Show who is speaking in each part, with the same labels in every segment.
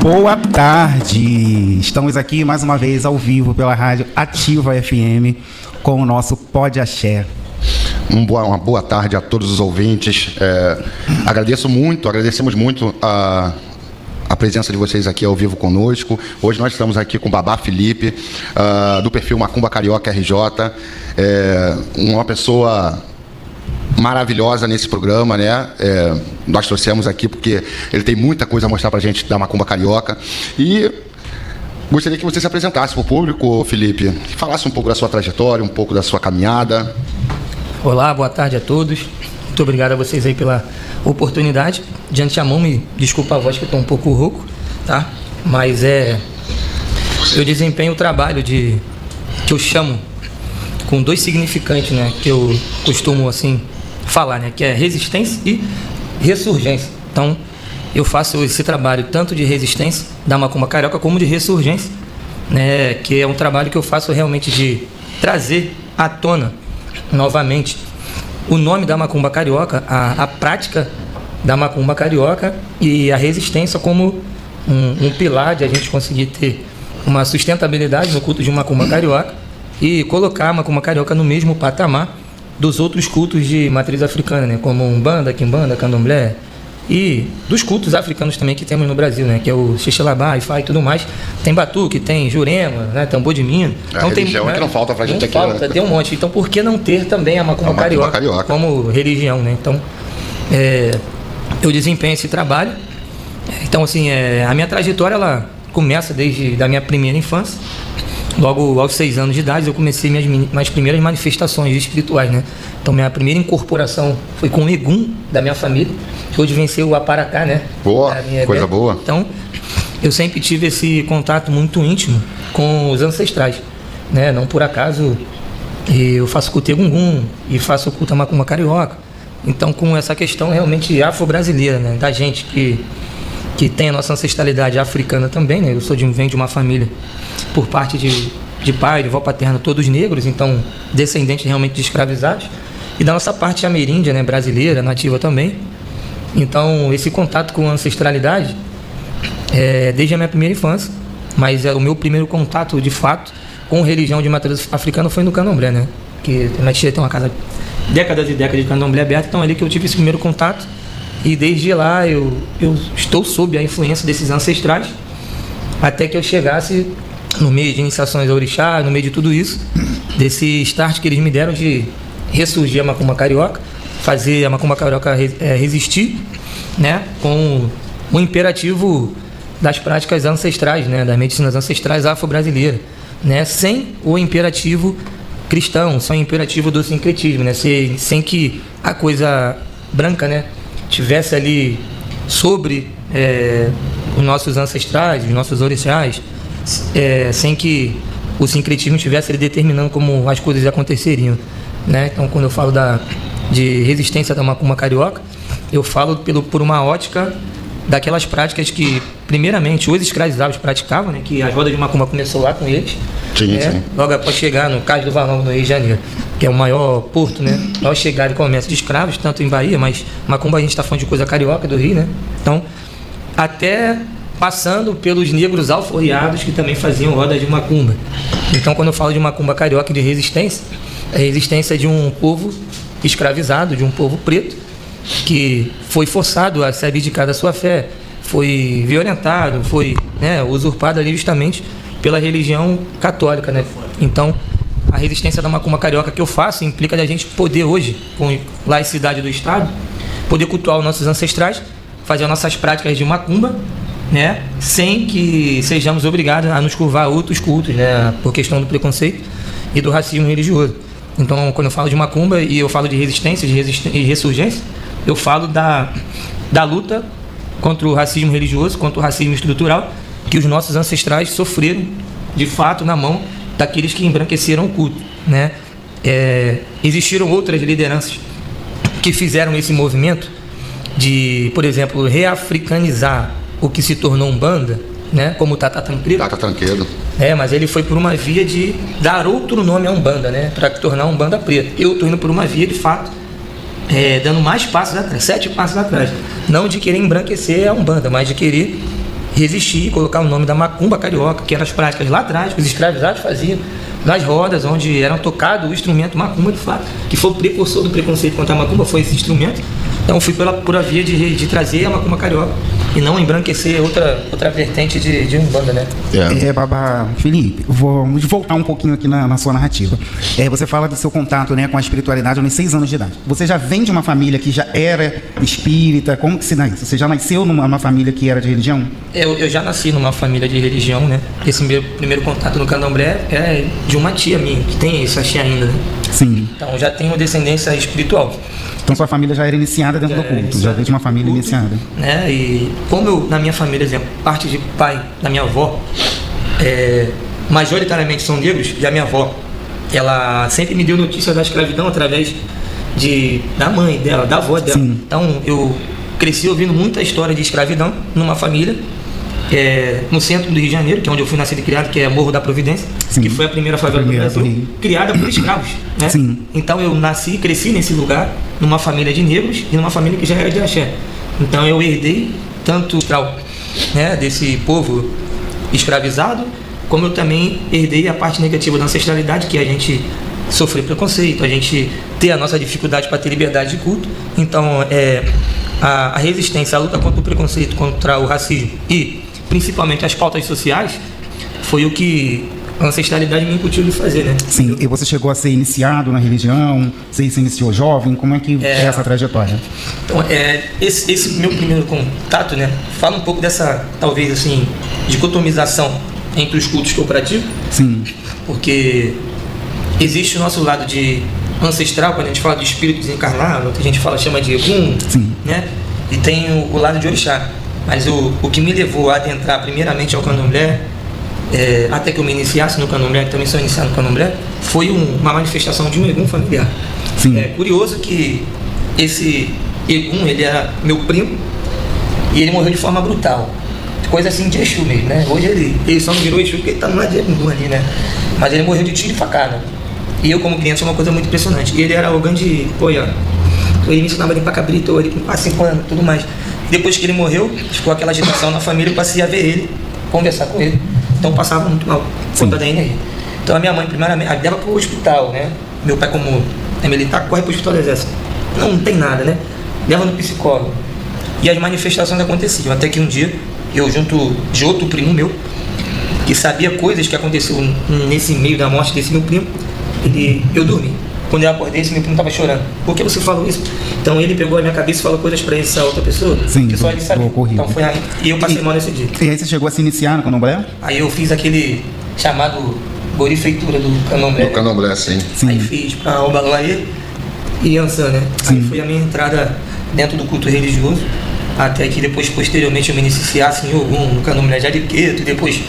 Speaker 1: Boa tarde! Estamos aqui mais uma vez ao vivo pela rádio Ativa FM com o nosso Pode Axé.
Speaker 2: Uma boa tarde a todos os ouvintes. Agradecemos muito a presença de vocês aqui ao vivo conosco. Hoje nós estamos aqui com o Babá Felipe, do perfil Macumba Carioca RJ, uma pessoa maravilhosa nesse programa, né? Nós trouxemos aqui porque ele tem muita coisa a mostrar pra gente da Macumba Carioca. E gostaria que você se apresentasse para o público, Felipe, falasse um pouco da sua trajetória, um pouco da sua caminhada.
Speaker 3: Olá, boa tarde a todos. Muito obrigado a vocês aí pela oportunidade. De antemão, me desculpa a voz que eu estou um pouco rouco, tá? Mas eu desempenho o trabalho que eu chamo com dois significantes, né? Que eu costumo, assim, falar, né? Que é resistência e ressurgência. Então, eu faço esse trabalho tanto de resistência da Macumba Carioca como de ressurgência, né? Que é um trabalho que eu faço realmente de trazer à tona novamente o nome da Macumba Carioca, a prática da Macumba Carioca e a resistência como um pilar de a gente conseguir ter uma sustentabilidade no culto de Macumba Carioca e colocar a Macumba Carioca no mesmo patamar dos outros cultos de matriz africana, né? Como Umbanda, Quimbanda, Candomblé e dos cultos africanos também que temos no Brasil, né? Que é o Xixelabá, Ifá e tudo mais. Tem Batuque, tem Jurema, né? Tambor de Minas.
Speaker 2: Então, religião que não falta pra gente aqui,
Speaker 3: falta, né? Tem um monte. Então por que não ter também a Macumba Carioca como religião, né? Então eu desempenho esse trabalho. Então assim, a minha trajetória ela começa desde a minha primeira infância. Logo aos 6 anos de idade eu comecei minhas primeiras manifestações espirituais, né? Então minha primeira incorporação foi com o Egum da minha família, que hoje venceu o Aparacá, né?
Speaker 2: Boa, coisa boa.
Speaker 3: Então eu sempre tive esse contato muito íntimo com os ancestrais, né? Não por acaso eu faço culto Egum e faço culto a Macumba Carioca. Então com essa questão realmente afro-brasileira, né? Da gente que tem a nossa ancestralidade africana também, né? Eu venho de uma família por parte de pai, de avó paterna, todos negros, então descendentes realmente de escravizados, e da nossa parte ameríndia, né? Brasileira, nativa também. Então esse contato com a ancestralidade desde a minha primeira infância, mas o meu primeiro contato de fato com religião de matriz africana foi no Candomblé, né? Que minha tia tem uma casa décadas e décadas de Candomblé aberta, então é ali que eu tive esse primeiro contato. E desde lá eu estou sob a influência desses ancestrais, até que eu chegasse no meio de iniciações a orixá, no meio de tudo isso, desse start que eles me deram de ressurgir a Macumba Carioca, fazer a Macumba Carioca resistir, né, com o imperativo das práticas ancestrais, né, das medicinas ancestrais afro-brasileiras, né, sem o imperativo cristão, sem o imperativo do sincretismo, né, sem que a coisa branca, né, tivesse ali sobre os nossos ancestrais, os nossos orixás, sem que o sincretismo estivesse ali determinando como as coisas aconteceriam, né? Então, quando eu falo de resistência da Macumba Carioca, eu falo por uma ótica daquelas práticas que, primeiramente, os escravizados praticavam, né? Que a roda de Macumba começou lá com eles.
Speaker 2: Sim, sim.
Speaker 3: Logo após chegar no Cais do Valongo, no Rio de Janeiro, que é o maior porto, né? Ao chegar e comércio de escravos, tanto em Bahia, mas Macumba a gente está falando de coisa carioca do Rio, né? Então, até passando pelos negros alforriados que também faziam roda de Macumba. Então, quando eu falo de Macumba Carioca e de resistência, é a resistência de um povo escravizado, de um povo preto, que foi forçado a se abdicar da sua fé, foi violentado, foi, né, usurpado ali justamente pela religião católica, né? Então, a resistência da Macumba Carioca que eu faço implica de a gente poder hoje, com laicidade do Estado, poder cultuar os nossos ancestrais, fazer as nossas práticas de Macumba, né? Sem que sejamos obrigados a nos curvar a outros cultos, né? Por questão do preconceito e do racismo religioso. Então, quando eu falo de Macumba e eu falo de resistência e ressurgência, eu falo da luta contra o racismo religioso, contra o racismo estrutural que os nossos ancestrais sofreram, de fato, na mão daqueles que embranqueceram o culto, né? Existiram outras lideranças que fizeram esse movimento de, por exemplo, reafricanizar o que se tornou Umbanda, né? Como o Tata Tancredo.
Speaker 2: Tata Tancredo.
Speaker 3: Mas ele foi por uma via de dar outro nome à Umbanda, né? Para tornar Umbanda preta. Eu estou indo por uma via, de fato, dando mais passos atrás, 7 passos atrás. Não de querer embranquecer a Umbanda, mas de querer resistir e colocar o nome da macumba carioca, que eram as práticas lá atrás, que os escravizados faziam, nas rodas, onde eram tocado o instrumento macumba de fato, que foi o precursor do preconceito contra a macumba, foi esse instrumento. Então fui por a via de trazer a macumba carioca e não embranquecer outra vertente de Umbanda, né?
Speaker 1: Babá Felipe, vamos voltar um pouquinho aqui na sua narrativa. Você fala do seu contato, né, com a espiritualidade aos 6 anos de idade. Você já vem de uma família que já era espírita? Como que se dá isso? Você já nasceu numa família que era de religião?
Speaker 3: Eu já nasci numa família de religião, né? Esse meu primeiro contato no candomblé é de uma tia minha, que tem esse axé ainda, né?
Speaker 1: Sim.
Speaker 3: Então já tenho descendência espiritual.
Speaker 1: Então sua família já era iniciada dentro do culto, já veio de uma família iniciada.
Speaker 3: Né? E como eu, na minha família, exemplo, parte de pai da minha avó, majoritariamente são negros, e a minha avó, ela sempre me deu notícia da escravidão através da mãe dela, da avó dela.
Speaker 1: Sim.
Speaker 3: Então eu cresci ouvindo muita história de escravidão numa família, no centro do Rio de Janeiro, que é onde eu fui nascido e criado, que é Morro da Providência. Sim. Que foi a primeira favela do Brasil, criada por escravos, né?
Speaker 1: Sim.
Speaker 3: Então eu nasci e cresci nesse lugar, numa família de negros e numa família que já era de axé. Então eu herdei tanto né, desse povo escravizado, como eu também herdei a parte negativa da ancestralidade, que é a gente sofrer preconceito, a gente ter a nossa dificuldade para ter liberdade de culto. Então a resistência, a luta contra o preconceito, contra o racismo e principalmente as pautas sociais, foi o que a ancestralidade me incutiu de fazer, né?
Speaker 1: Sim, e você chegou a ser iniciado na religião? Você se iniciou jovem? Como é que é essa trajetória?
Speaker 3: Então, esse meu primeiro contato, né? Fala um pouco dessa, talvez assim, dicotomização entre os cultos que eu pratico.
Speaker 1: Sim.
Speaker 3: Porque existe o nosso lado de ancestral, quando a gente fala de espírito desencarnado, que a gente chama de Egum,
Speaker 1: sim,
Speaker 3: né? E tem o lado de Orixá. Mas o que me levou a adentrar primeiramente ao candomblé, até que eu me iniciasse no candomblé, que também sou iniciado no candomblé, foi uma manifestação de um Egum familiar.
Speaker 1: Sim.
Speaker 3: É curioso que esse Egum, ele era meu primo e ele morreu de forma brutal. Coisa assim de Exu mesmo, né? Hoje ele só não virou Exu porque ele tá no lado de Egum ali, né? Mas ele morreu de tiro e facada. E eu, como criança, foi uma coisa muito impressionante. E ele era o grande Poiano. Ele me ensinava a limpar cabrito, ele com 5 anos, tudo mais. Depois que ele morreu, ficou aquela agitação na família, eu passei a ver ele, conversar com ele. Então passava muito mal, conta da energia. Então a minha mãe, primeiramente, leva para o hospital, né? Meu pai, como é militar, corre para o hospital do exército. Não tem nada, né? Leva no psicólogo. E as manifestações aconteciam. Até que um dia, eu junto de outro primo meu, que sabia coisas que aconteceu nesse meio da morte desse meu primo, eu dormi. Quando eu acordei, esse meu primo estava chorando. Por que você falou isso? Então ele pegou a minha cabeça e falou coisas para essa outra pessoa.
Speaker 1: Sim,
Speaker 3: que só ele sabia. Então foi aí. E eu passei mal nesse dia.
Speaker 1: E aí você chegou a se iniciar no candomblé?
Speaker 3: Aí eu fiz aquele chamado borifeitura do candomblé.
Speaker 2: Do candomblé, sim.
Speaker 3: Aí fiz para Obalaê e Ançã, né? Aí foi a minha entrada dentro do culto religioso. Até que depois, posteriormente, eu me iniciasse em Ogum, no candomblé de Ariqueto, e depois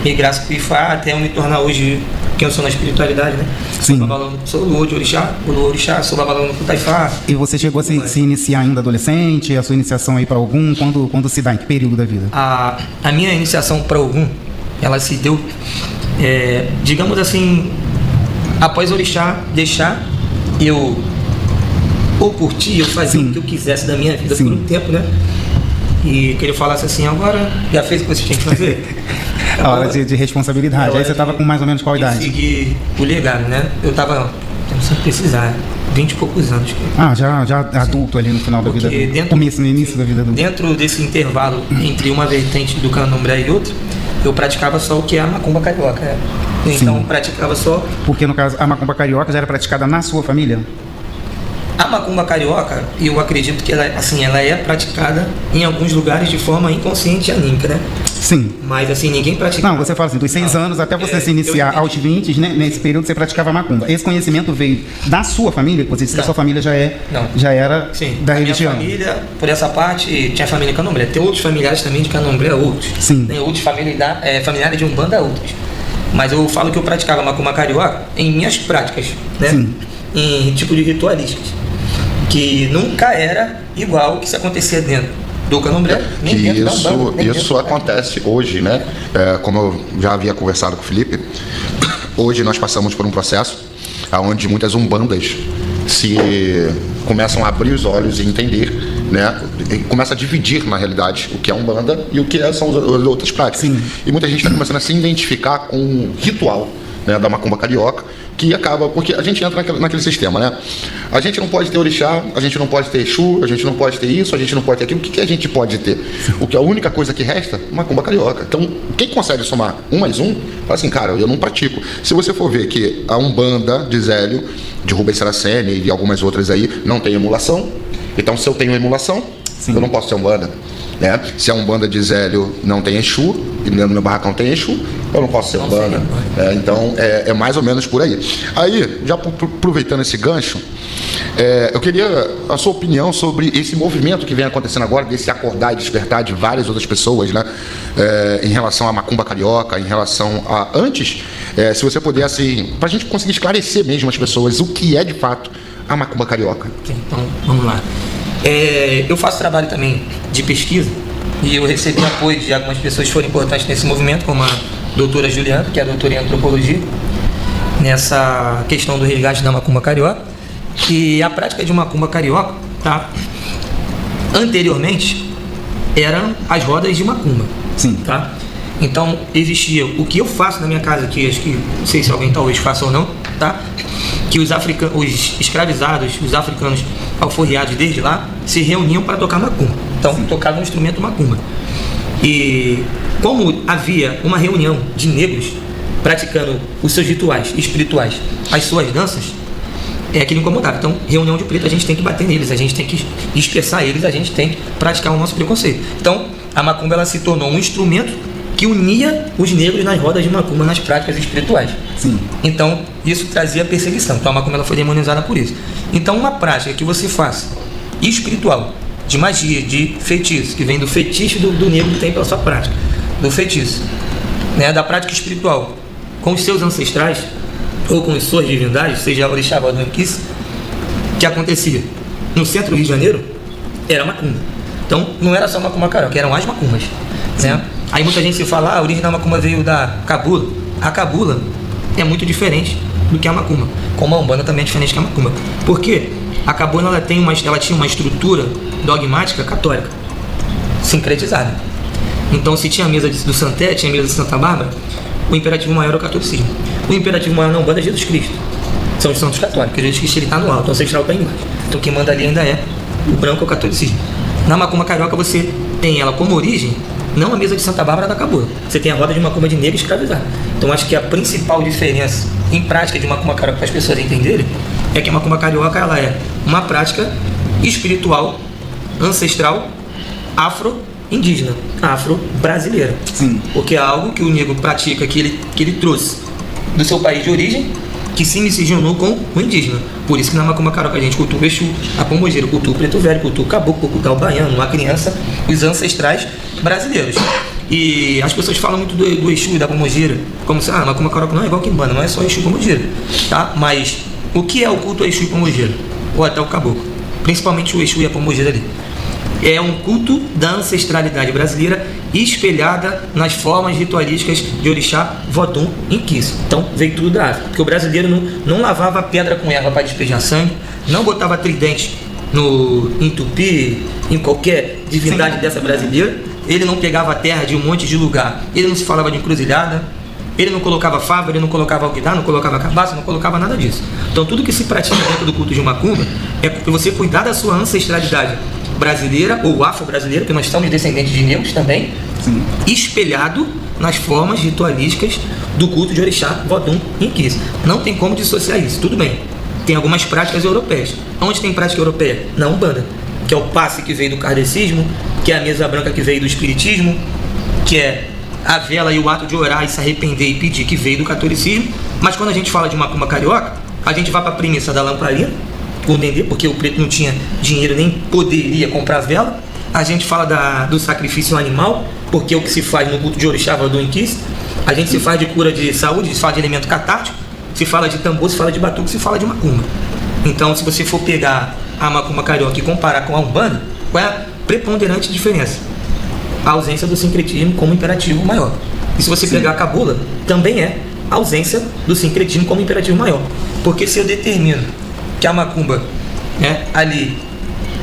Speaker 3: migrasse para o Ifá, até eu me tornar hoje quem eu sou na espiritualidade, né?
Speaker 1: Sim.
Speaker 3: Sou Luô de Orixá, sou Babalão no Cutaifá.
Speaker 1: E você chegou a se iniciar ainda adolescente? A sua iniciação aí para Ogum, quando se dá? Em que período da vida?
Speaker 3: A minha iniciação para Ogum, ela se deu, digamos assim, após Orixá deixar eu ou curtir, eu fazia o que eu quisesse da minha vida por um tempo, né? E que ele falasse assim, agora já fez o que você tinha que fazer.
Speaker 1: A hora de responsabilidade. Aí você estava com mais ou menos qual idade?
Speaker 3: Seguir o legado, né? Eu estava, sem precisar, 20 e poucos anos.
Speaker 1: Já adulto ali no final da vida adulta. No início da vida adulta.
Speaker 3: Dentro desse intervalo entre uma vertente do candomblé e outra, eu praticava só o que é a macumba carioca, né? Então praticava só...
Speaker 1: Porque no caso, a macumba carioca já era praticada na sua família?
Speaker 3: A macumba carioca, eu acredito que ela é praticada em alguns lugares de forma inconsciente e anímica, né?
Speaker 1: Sim.
Speaker 3: Mas assim, ninguém pratica.
Speaker 1: Não, você fala assim, dos 6 anos até você se iniciar aos 20, né, nesse período você praticava macumba. Esse conhecimento veio da sua família? Você disse que a sua família já era da religião.
Speaker 3: Minha família, por essa parte, tinha família candomblé. Tem outros familiares também de candomblé, outros.
Speaker 1: Sim.
Speaker 3: Tem outros familiares de Umbanda, outros. Mas eu falo que eu praticava macumba carioca em minhas práticas, né?
Speaker 1: Sim.
Speaker 3: Em tipo de ritualísticas. Que nunca era igual o que se acontecia dentro do candomblé.
Speaker 2: Isso acontece hoje, né? Como eu já havia conversado com o Felipe, hoje nós passamos por um processo onde muitas umbandas começam a abrir os olhos e entender né? E começa a dividir, na realidade, o que é Umbanda e o que são as outras práticas.
Speaker 1: Sim.
Speaker 2: E muita gente está começando a se identificar com o ritual, né, da macumba carioca, que acaba, porque a gente entra naquele sistema, né? A gente não pode ter orixá, a gente não pode ter Exu, a gente não pode ter isso, a gente não pode ter aquilo. O que a gente pode ter? O que a única coisa que resta? Macumba carioca. Então, quem consegue somar 1 mais 1, fala assim, cara, eu não pratico. Se você for ver que a Umbanda de Zélio, de Rubens Saraceni e de algumas outras aí, não tem emulação, então se eu tenho emulação,
Speaker 1: Sim.
Speaker 2: eu não posso ser Umbanda. Né? Se a Umbanda de Zélio não tem Exu, e dentro do meu barracão tem Exu, eu não posso ser Umbanda. Então, é mais ou menos por aí. Aí, já aproveitando esse gancho, eu queria a sua opinião sobre esse movimento que vem acontecendo agora, desse acordar e despertar de várias outras pessoas, né? Em relação à macumba carioca, em relação a... Antes, se você pudesse, para a gente conseguir esclarecer mesmo as pessoas o que é de fato a macumba carioca.
Speaker 3: Então, vamos lá. Eu faço trabalho também de pesquisa e eu recebi apoio de algumas pessoas que foram importantes nesse movimento, como a doutora Juliana, que é a doutora em antropologia, nessa questão do resgate da macumba carioca. E a prática de macumba carioca, tá? Anteriormente, eram as rodas de macumba.
Speaker 1: Sim.
Speaker 3: Tá? Então, existia o que eu faço na minha casa, que acho que, não sei se alguém talvez faça ou não, tá? Que os escravizados, os africanos alforriados desde lá, se reuniam para tocar macumba. Então, tocavam um instrumento macumba. E como havia uma reunião de negros praticando os seus rituais espirituais, as suas danças, aquilo incomodava. Então, reunião de preto, a gente tem que bater neles, a gente tem que expressar eles, a gente tem que praticar o nosso preconceito. Então, a macumba ela se tornou um instrumento que unia os negros nas rodas de macumba, nas práticas espirituais.
Speaker 1: Sim.
Speaker 3: Então, isso trazia perseguição. Então, a macumba ela foi demonizada por isso. Então, uma prática que você faça espiritual, de magia, de feitiço, que vem do fetiche do negro que tem pela sua prática, do feitiço, né, da prática espiritual, com os seus ancestrais, ou com as suas divindades, seja o orixá, Vodun, que acontecia no centro do Rio de Janeiro, era macumba. Então, não era só macumba carioca, eram as macumbas, né? Aí muita gente se fala, a origem da macumba veio da cabula. A cabula é muito diferente do que a macumba, como a umbanda também é diferente que a macumba. Por quê? A cabula ela tinha uma estrutura dogmática católica, sincretizada. Então, se tinha a mesa do Santé, tinha a mesa de Santa Bárbara, o imperativo maior é o catolicismo. O imperativo maior na umbanda é Jesus Cristo. São os santos católicos. Jesus Cristo está no alto, o ancestral está embaixo. Então, quem manda ali ainda é o branco, é o catolicismo. Na macumba carioca, você tem ela como origem, não a mesa de Santa Bárbara da cabula. Você tem a roda de macumba de negro escravizado. Então, acho que a principal diferença em prática de macumba carioca para as pessoas entenderem é que a macumba carioca ela é uma prática espiritual, ancestral, afro-indígena, afro-brasileira.
Speaker 1: Sim.
Speaker 3: Porque é algo que o negro pratica, que ele trouxe do seu país de origem, que se miscigenou com o indígena. Por isso que na macumba carioca a gente cultua o Exu, a pombogira, cultua o preto velho, cultua o caboclo, cultua o baiano, a criança, os ancestrais brasileiros. E as pessoas falam muito do Exu e da pombogira, como se, a macumba carioca não é igual quimbanda, não é só Exu e pombogira, tá? Mas o que é o culto a Exu e pombogira? Ou até o caboclo? Principalmente o Exu e a pombogira ali. É um culto da ancestralidade brasileira espelhada nas formas ritualísticas de orixá, Vodun e Inquice. Então veio tudo da África, porque o brasileiro não lavava pedra com erva para despejar sangue, não botava tridente em tupi, em qualquer divindade dessa brasileira, ele não pegava a terra de um monte de lugar, ele não se falava de encruzilhada, ele não colocava fava, ele não colocava alguidar, não colocava cabaço, não colocava nada disso. Então tudo que se pratica dentro do culto de macumba é para você cuidar da sua ancestralidade brasileira ou afro-brasileira, porque nós somos descendentes de negros também.
Speaker 1: Sim.
Speaker 3: Espelhado nas formas ritualísticas do culto de orixá, Vodun e Inquice. Não tem como dissociar isso, tudo bem. Tem algumas práticas europeias. Onde tem prática europeia? Na Umbanda, que é o passe que veio do kardecismo, que é a mesa branca que veio do espiritismo, que é a vela e o ato de orar e se arrepender e pedir, que veio do catolicismo. Mas quando a gente fala de macumba carioca, a gente vai para a premissa da lamparina, por entender, porque o preto não tinha dinheiro nem poderia comprar vela. A gente fala do sacrifício animal, porque é o que se faz no culto de orixá, Vodun e Inquice. A gente se faz de cura de saúde, se fala de elemento catártico, se fala de tambor, se fala de batuque, se fala de macumba. Então, se você for pegar a macumba carioca e comparar com a umbanda, qual é a preponderante diferença? A ausência do sincretismo como imperativo maior. E se você pegar a cabula, também é a ausência do sincretismo como imperativo maior. Porque se eu determino que a macumba, ali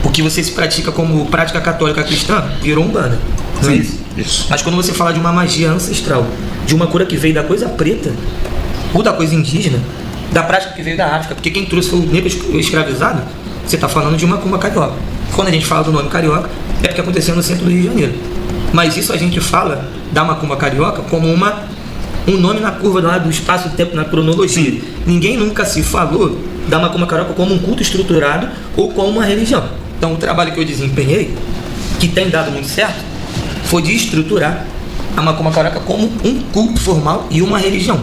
Speaker 3: O que você se pratica como prática católica cristã virou umbanda, não é
Speaker 1: Sim,
Speaker 3: isso?
Speaker 2: isso.
Speaker 3: Mas quando você fala de uma magia ancestral, de uma cura que veio da coisa preta ou da coisa indígena, da prática que veio da África, porque quem trouxe foi o negro escravizado, você está falando de macumba carioca. Quando a gente fala do nome carioca, é porque aconteceu no centro do Rio de Janeiro. Mas isso a gente fala da macumba carioca como um nome na curva lá do espaço-tempo, na cronologia.
Speaker 1: Sim.
Speaker 3: Ninguém nunca se falou da macumba carioca como um culto estruturado ou como uma religião. Então o trabalho que eu desempenhei, que tem dado muito certo, foi de estruturar a macumba carioca como um culto formal e uma religião.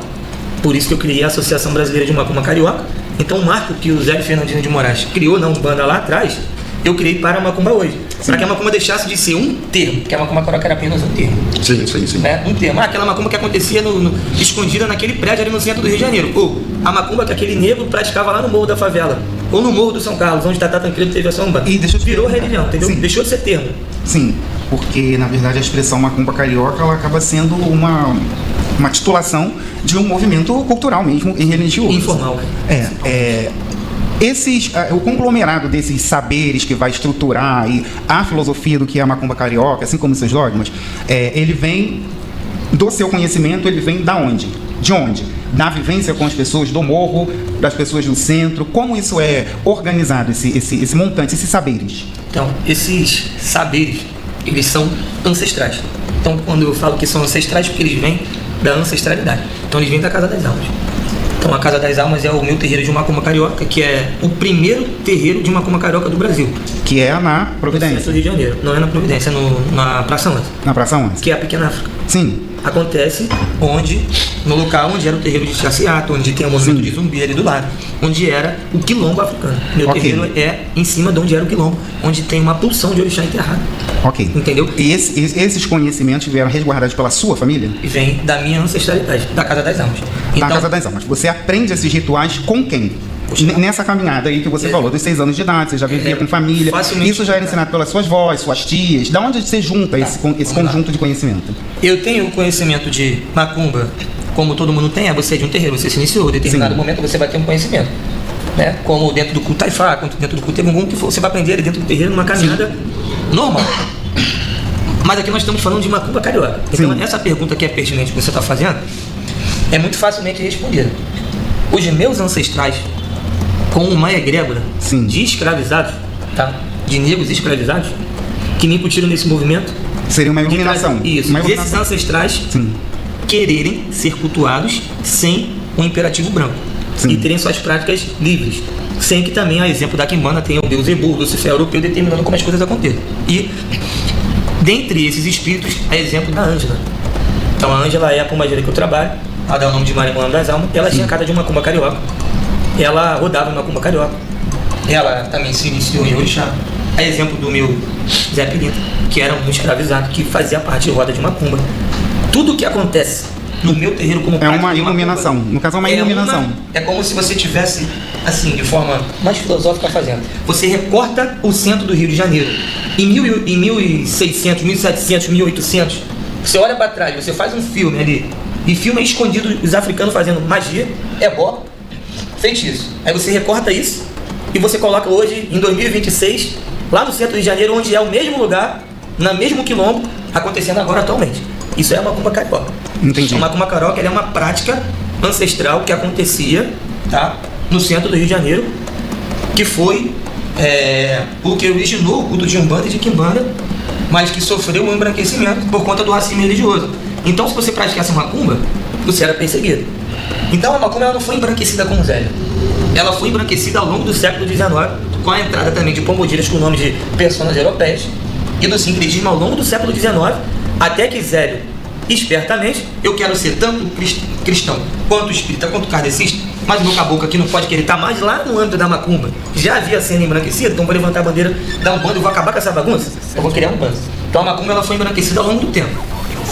Speaker 3: Por isso que eu criei a Associação Brasileira de Macumba Carioca. Então o marco que o Zé Fernandino de Moraes criou na Umbanda lá atrás, eu criei para a macumba hoje. Para que a macumba deixasse de ser um termo, que a macumba carioca era apenas um termo.
Speaker 2: Sim.
Speaker 3: Né? Um termo. Aquela macumba que acontecia escondida naquele prédio ali no centro do Rio de Janeiro. Ou a macumba que aquele negro praticava lá no Morro da Favela. Ou no Morro do São Carlos, onde Tatá Tancredo teve a sua umbanda.
Speaker 1: E deixa eu te
Speaker 3: virou
Speaker 1: perguntar.
Speaker 3: religião, entendeu?
Speaker 1: Sim.
Speaker 3: Deixou de ser termo.
Speaker 1: Sim, porque na verdade a expressão macumba carioca ela acaba sendo uma titulação de um movimento cultural mesmo e religioso.
Speaker 3: Informal.
Speaker 1: O conglomerado desses saberes que vai estruturar a filosofia do que é a macumba carioca, assim como seus dogmas, ele vem do seu conhecimento, ele vem da onde? De onde? Da vivência com as pessoas do morro, das pessoas do centro. Como isso é organizado, esse montante, esses saberes?
Speaker 3: Então, esses saberes, eles são ancestrais. Então, quando eu falo que são ancestrais, porque eles vêm da ancestralidade. Então, eles vêm da Casa das Almas. Então, a Casa das Almas é o meu terreiro de macumba carioca, que é o primeiro terreiro de macumba carioca do Brasil.
Speaker 1: Que é na
Speaker 3: No
Speaker 1: Providência.
Speaker 3: centro do Rio de Janeiro. Não é na Providência, é na Praça 11,
Speaker 1: Na Praça 11.
Speaker 3: que é a Pequena África.
Speaker 1: Sim.
Speaker 3: Acontece no local onde era o terreiro de Chaciato, onde tem o movimento de zumbi ali do lado, onde era o quilombo africano. Meu
Speaker 1: Ok.
Speaker 3: terreiro é em cima de onde era o quilombo, onde tem uma pulsão de orixá enterrado.
Speaker 1: Ok.
Speaker 3: Entendeu?
Speaker 1: E esses conhecimentos vieram resguardados pela sua família?
Speaker 3: E vem da minha ancestralidade, da Casa das Almas.
Speaker 1: Na Casa das Almas. Você aprende esses rituais com quem? Nessa caminhada aí que você falou, dos 6 anos de idade, você já vivia com família.
Speaker 3: Facilmente.
Speaker 1: Isso já era ensinado pelas suas vós, suas tias. Da onde você junta esse conjunto de conhecimento?
Speaker 3: Eu tenho o conhecimento de macumba, como todo mundo tem, você é de um terreiro, você se iniciou, em determinado
Speaker 1: Sim.
Speaker 3: momento você vai ter um conhecimento. Né? Como dentro do culto taifá, como dentro do culto egungun, que for, você vai aprender ali dentro do terreiro numa caminhada normal. Mas aqui nós estamos falando de macumba carioca. Então
Speaker 1: Sim.
Speaker 3: essa pergunta que é pertinente que você está fazendo, é muito facilmente respondida. Os meus ancestrais, com uma egrégora
Speaker 1: Sim.
Speaker 3: de escravizados, tá? De negros escravizados, que me incutiram nesse movimento.
Speaker 1: Seria uma iluminação.
Speaker 3: Isso,
Speaker 1: Uma
Speaker 3: desses
Speaker 1: iluminação.
Speaker 3: ancestrais
Speaker 1: Sim.
Speaker 3: quererem ser cultuados sem um imperativo branco.
Speaker 1: Sim.
Speaker 3: E terem suas práticas livres. Sem que também, a exemplo da Quimbanda, tenha o Deus Ebu, o Lucifer europeu, determinando como as coisas aconteçam. E, dentre esses espíritos, a exemplo da Ângela. Então, a Ângela é a pombagira que eu trabalho, ela dá o nome de Marimã das Almas. Ela tinha a casa de uma macumba carioca. Ela rodava uma macumba carioca. Ela também se iniciou em orixá. A exemplo do meu Zé Pilintra, que era um escravizado, que fazia parte de roda de macumba. Tudo que acontece no meu terreiro como
Speaker 1: É
Speaker 3: prática
Speaker 1: uma
Speaker 3: de macumba,
Speaker 1: iluminação. No caso, é uma iluminação.
Speaker 3: é como se você tivesse, assim, de forma mais filosófica fazendo. Você recorta o centro do Rio de Janeiro. Em 1600, 1700, 1800, você olha para trás, você faz um filme ali, e filma escondido os africanos fazendo magia, ebó, feitiço. Aí você recorta isso, e você coloca hoje, em 2026, lá no centro do Rio de Janeiro, onde é o mesmo lugar, na mesmo quilombo, acontecendo agora atualmente. Isso é a macumba carioca.
Speaker 1: Entendi.
Speaker 3: A macumba carioca ela é uma prática ancestral que acontecia, tá, no centro do Rio de Janeiro, que foi o que originou o culto de Umbanda e de Quimbanda, mas que sofreu um embranquecimento por conta do racismo religioso. Então, se você praticasse macumba, você era perseguido. Então, a macumba ela não foi embranquecida com o Zélio. Ela foi embranquecida ao longo do século XIX, com a entrada também de pombogiras com o nome de personas europeias e do sincretismo ao longo do século XIX, até que Zélio, espertamente, eu quero ser tanto cristão, quanto espírita, quanto kardecista, mas o meu caboclo aqui não pode querer estar mais lá no âmbito da macumba. Já havia sendo embranquecida, então vou levantar a bandeira, dar um bando e vou acabar com essa bagunça. Eu vou criar um bando. Então a macumba ela foi embranquecida ao longo do tempo.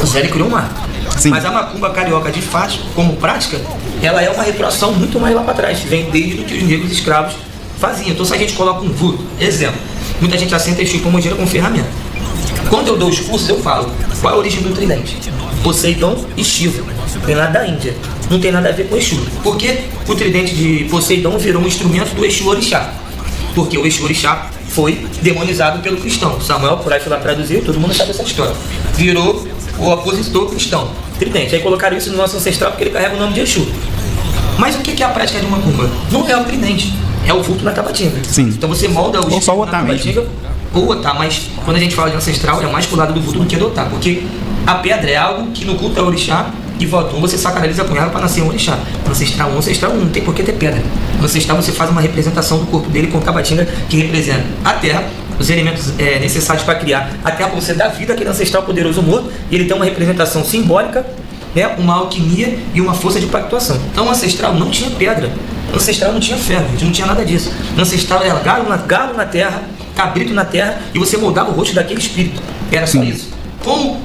Speaker 3: O Zélio criou um marco.
Speaker 1: Sim.
Speaker 3: Mas a macumba carioca, de fato, como prática, ela é uma retroação muito mais lá para trás. Vem desde o que os negros escravos faziam. Então se a gente coloca um vulto, exemplo, muita gente assenta e chupa pombogira com ferramenta. Quando eu dou os cursos, eu falo qual é a origem do tridente. Poseidon e Shiva. Não tem nada da Índia. Não tem nada a ver com Exu. Por que o tridente de Poseidon virou um instrumento do Exu Orixá? Porque o Exu Orixá foi demonizado pelo cristão. Samuel Kurai foi lá traduziu, todo mundo sabe essa história. Virou o opositor cristão, tridente. Aí colocaram isso no nosso ancestral porque ele carrega o nome de Exu. Mas o que é a prática de macumba? Não é o tridente, é o vulto na tabatinga.
Speaker 1: Sim.
Speaker 3: Então você molda o
Speaker 1: Ou só o
Speaker 3: na
Speaker 1: otá
Speaker 3: tabatinga,
Speaker 1: mesmo.
Speaker 3: ou otá, mas quando a gente fala de ancestral é mais pro lado do vulto do que do otá, porque a pedra é algo que no culto é orixá e votum você sacraliza com ela para nascer um orixá. O ancestral não tem por que ter pedra. No ancestral você faz uma representação do corpo dele com tabatinga que representa a terra, os elementos necessários para criar a terra, para você dar vida àquele ancestral poderoso morto, e ele tem uma representação simbólica, né, uma alquimia e uma força de pactuação. Então o ancestral não tinha pedra, o ancestral não tinha ferro, a gente não tinha nada disso. O ancestral era galo na terra, cabrito na terra, e você moldava o rosto daquele espírito. Era só isso. Como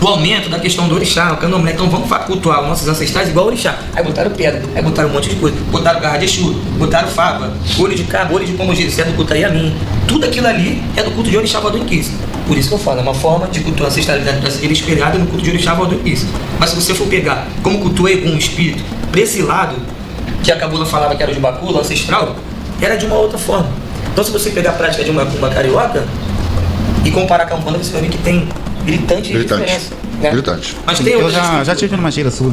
Speaker 3: o aumento da questão do orixá, o candomblé, então vamos cultuar os nossos ancestrais igual ao orixá. Aí botaram pedra, aí botaram um monte de coisa, botaram garra de Exu, botaram fava, olho de cabra, olho de pombogira, isso é do culto Ayamim. Tudo aquilo ali é do culto de orixá Vodu Inquisitor. Por isso que eu falo, é uma forma de cultuar a ancestralidade brasileira espelhada no culto de orixá Vodu Inquisitor. Mas se você for pegar como cultua um espírito para esse lado, que a cabula falava que era o de bacula, ancestral, era de uma outra forma. Então se você pegar a prática de uma carioca e comparar com a Umbanda, você vai ver que tem gritante diferença. Né?
Speaker 2: Gritante.
Speaker 3: Mas tem
Speaker 1: Eu
Speaker 3: outras
Speaker 1: já tive numa gira sua.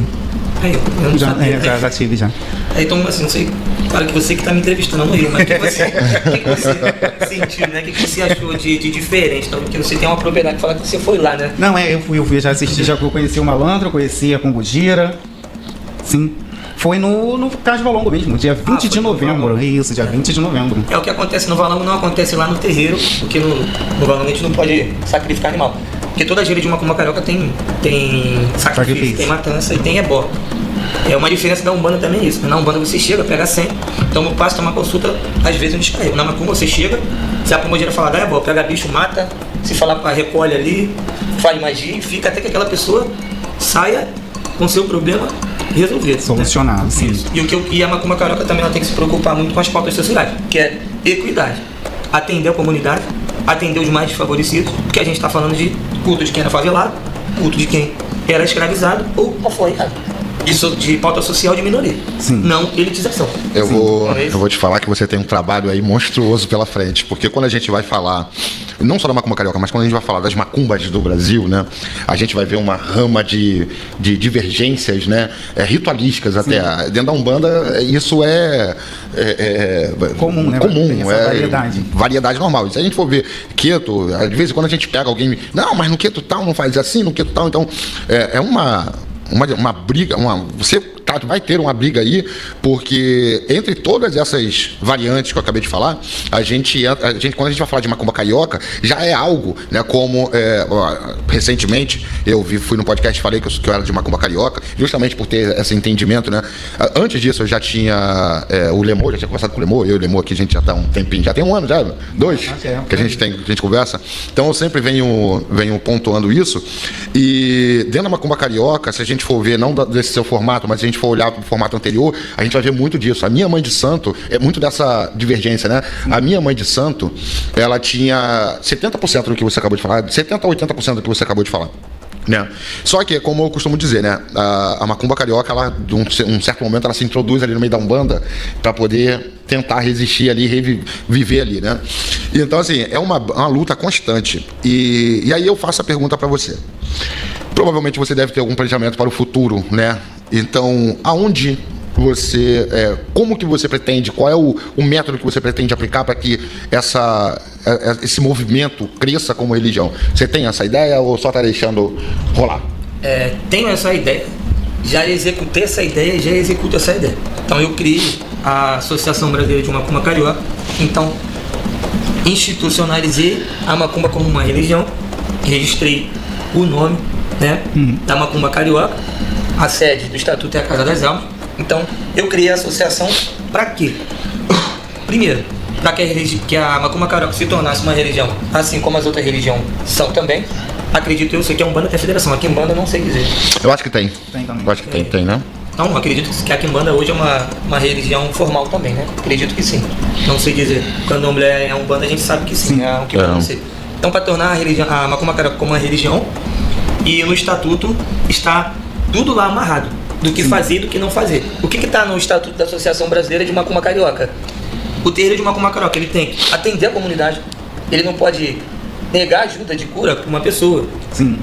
Speaker 3: Aí, eu não sabia.
Speaker 1: Já tive, já.
Speaker 3: Então, assim, não sei, claro que você que está me entrevistando, não eu, mas o que você sentiu, né? O que você achou de diferente? Então, porque você tem uma propriedade de falar que você foi lá, né?
Speaker 1: Não, eu fui, já assisti, já conheci o Malandro, conheci a Pombogira. Sim. Foi no Cais Valongo mesmo, dia 20 de novembro. Isso, dia 20 de novembro.
Speaker 3: É o que acontece no Valongo, não acontece lá no terreiro, porque no Valongo a gente não pode sacrificar animal. Porque toda gira de macumba carioca tem sacrifício, tem matança e tem ebó. É uma diferença da Umbanda também isso. Na Umbanda você chega, pega 100, toma o passo, toma consulta, às vezes eu descarrego. Na macumba você chega, se a pombogira falar dá ebó, pega bicho, mata, se falar para recolhe ali, faz magia e fica até que aquela pessoa saia com seu problema resolvido.
Speaker 1: Solucionado, né? Sim.
Speaker 3: E a macumba carioca também ela tem que se preocupar muito com as pautas sociais, que é equidade. Atender a comunidade, atender os mais desfavorecidos, porque a gente está falando de culto de quem era favelado, culto de quem era escravizado ou aforreado. Isso de pauta social de minoria,
Speaker 1: Sim.
Speaker 3: não elitização.
Speaker 2: Eu vou te falar que você tem um trabalho aí monstruoso pela frente, porque quando a gente vai falar, não só da macumba carioca, mas quando a gente vai falar das macumbas do Brasil, né, a gente vai ver uma rama de divergências, né, ritualísticas até. Dentro da Umbanda, isso é
Speaker 1: comum, né?
Speaker 2: Comum,
Speaker 1: variedade.
Speaker 2: Variedade normal. E se a gente for ver Queto, às vezes quando a gente pega alguém, não, mas no Queto tal não faz assim, no Queto tal, então é uma briga, você vai ter uma briga aí, porque entre todas essas variantes que eu acabei de falar, a gente quando a gente vai falar de macumba carioca, já é algo, né, como recentemente eu fui no podcast e falei que eu era de macumba carioca, justamente por ter esse entendimento, né. Antes disso eu já tinha o Lemô, já tinha conversado com o Lemô, eu e o Lemô aqui a gente já tá um tempinho, já tem um ano, já 2, que a gente conversa, então eu sempre venho pontuando isso, e dentro da macumba carioca, se a gente for ver, não desse seu formato, mas se a gente for olhar para o formato anterior, a gente vai ver muito disso. A minha mãe de santo, é muito dessa divergência, né? A minha mãe de santo, ela tinha 70% do que você acabou de falar, 70% a 80% do que você acabou de falar. Né? Só que, como eu costumo dizer, né, a macumba carioca, ela, de um certo momento, ela se introduz ali no meio da Umbanda para poder tentar resistir ali, reviver ali, né? Então, assim, é uma luta constante. E aí eu faço a pergunta para você. Provavelmente você deve ter algum planejamento para o futuro, né? Então, aonde você, como que você pretende, qual é o método que você pretende aplicar para que esse movimento cresça como religião? Você tem essa ideia ou só está deixando rolar?
Speaker 3: Tenho essa ideia, já executei essa ideia e já executo essa ideia. Então eu criei a Associação Brasileira de Macumba Carioca, então institucionalizei a macumba como uma religião, registrei o nome, né, da Macumba Carioca, a sede do Estatuto é a Casa das Almas. Então, eu criei a associação para quê? Primeiro, para que a Macumba Carioca se tornasse uma religião, assim como as outras religiões são também. Acredito eu, sei que a Umbanda tem federação, a Quimbanda não sei dizer.
Speaker 2: Eu acho que tem.
Speaker 1: Tem também.
Speaker 2: Eu acho que tem, né?
Speaker 3: Então, acredito que a Quimbanda hoje é uma religião formal também, né? Acredito que sim. Não sei dizer. Quando a mulher é a Umbanda, a gente sabe que sim. É o que eu não sei. Então, para tornar a Macumba Carioca como uma religião, e no estatuto está tudo lá amarrado, do que fazer e do que não fazer. O que está no estatuto da Associação Brasileira de Macumba Carioca? O terreiro de Macumba Carioca, ele tem que atender a comunidade, ele não pode negar ajuda de cura para uma pessoa.
Speaker 1: Sim.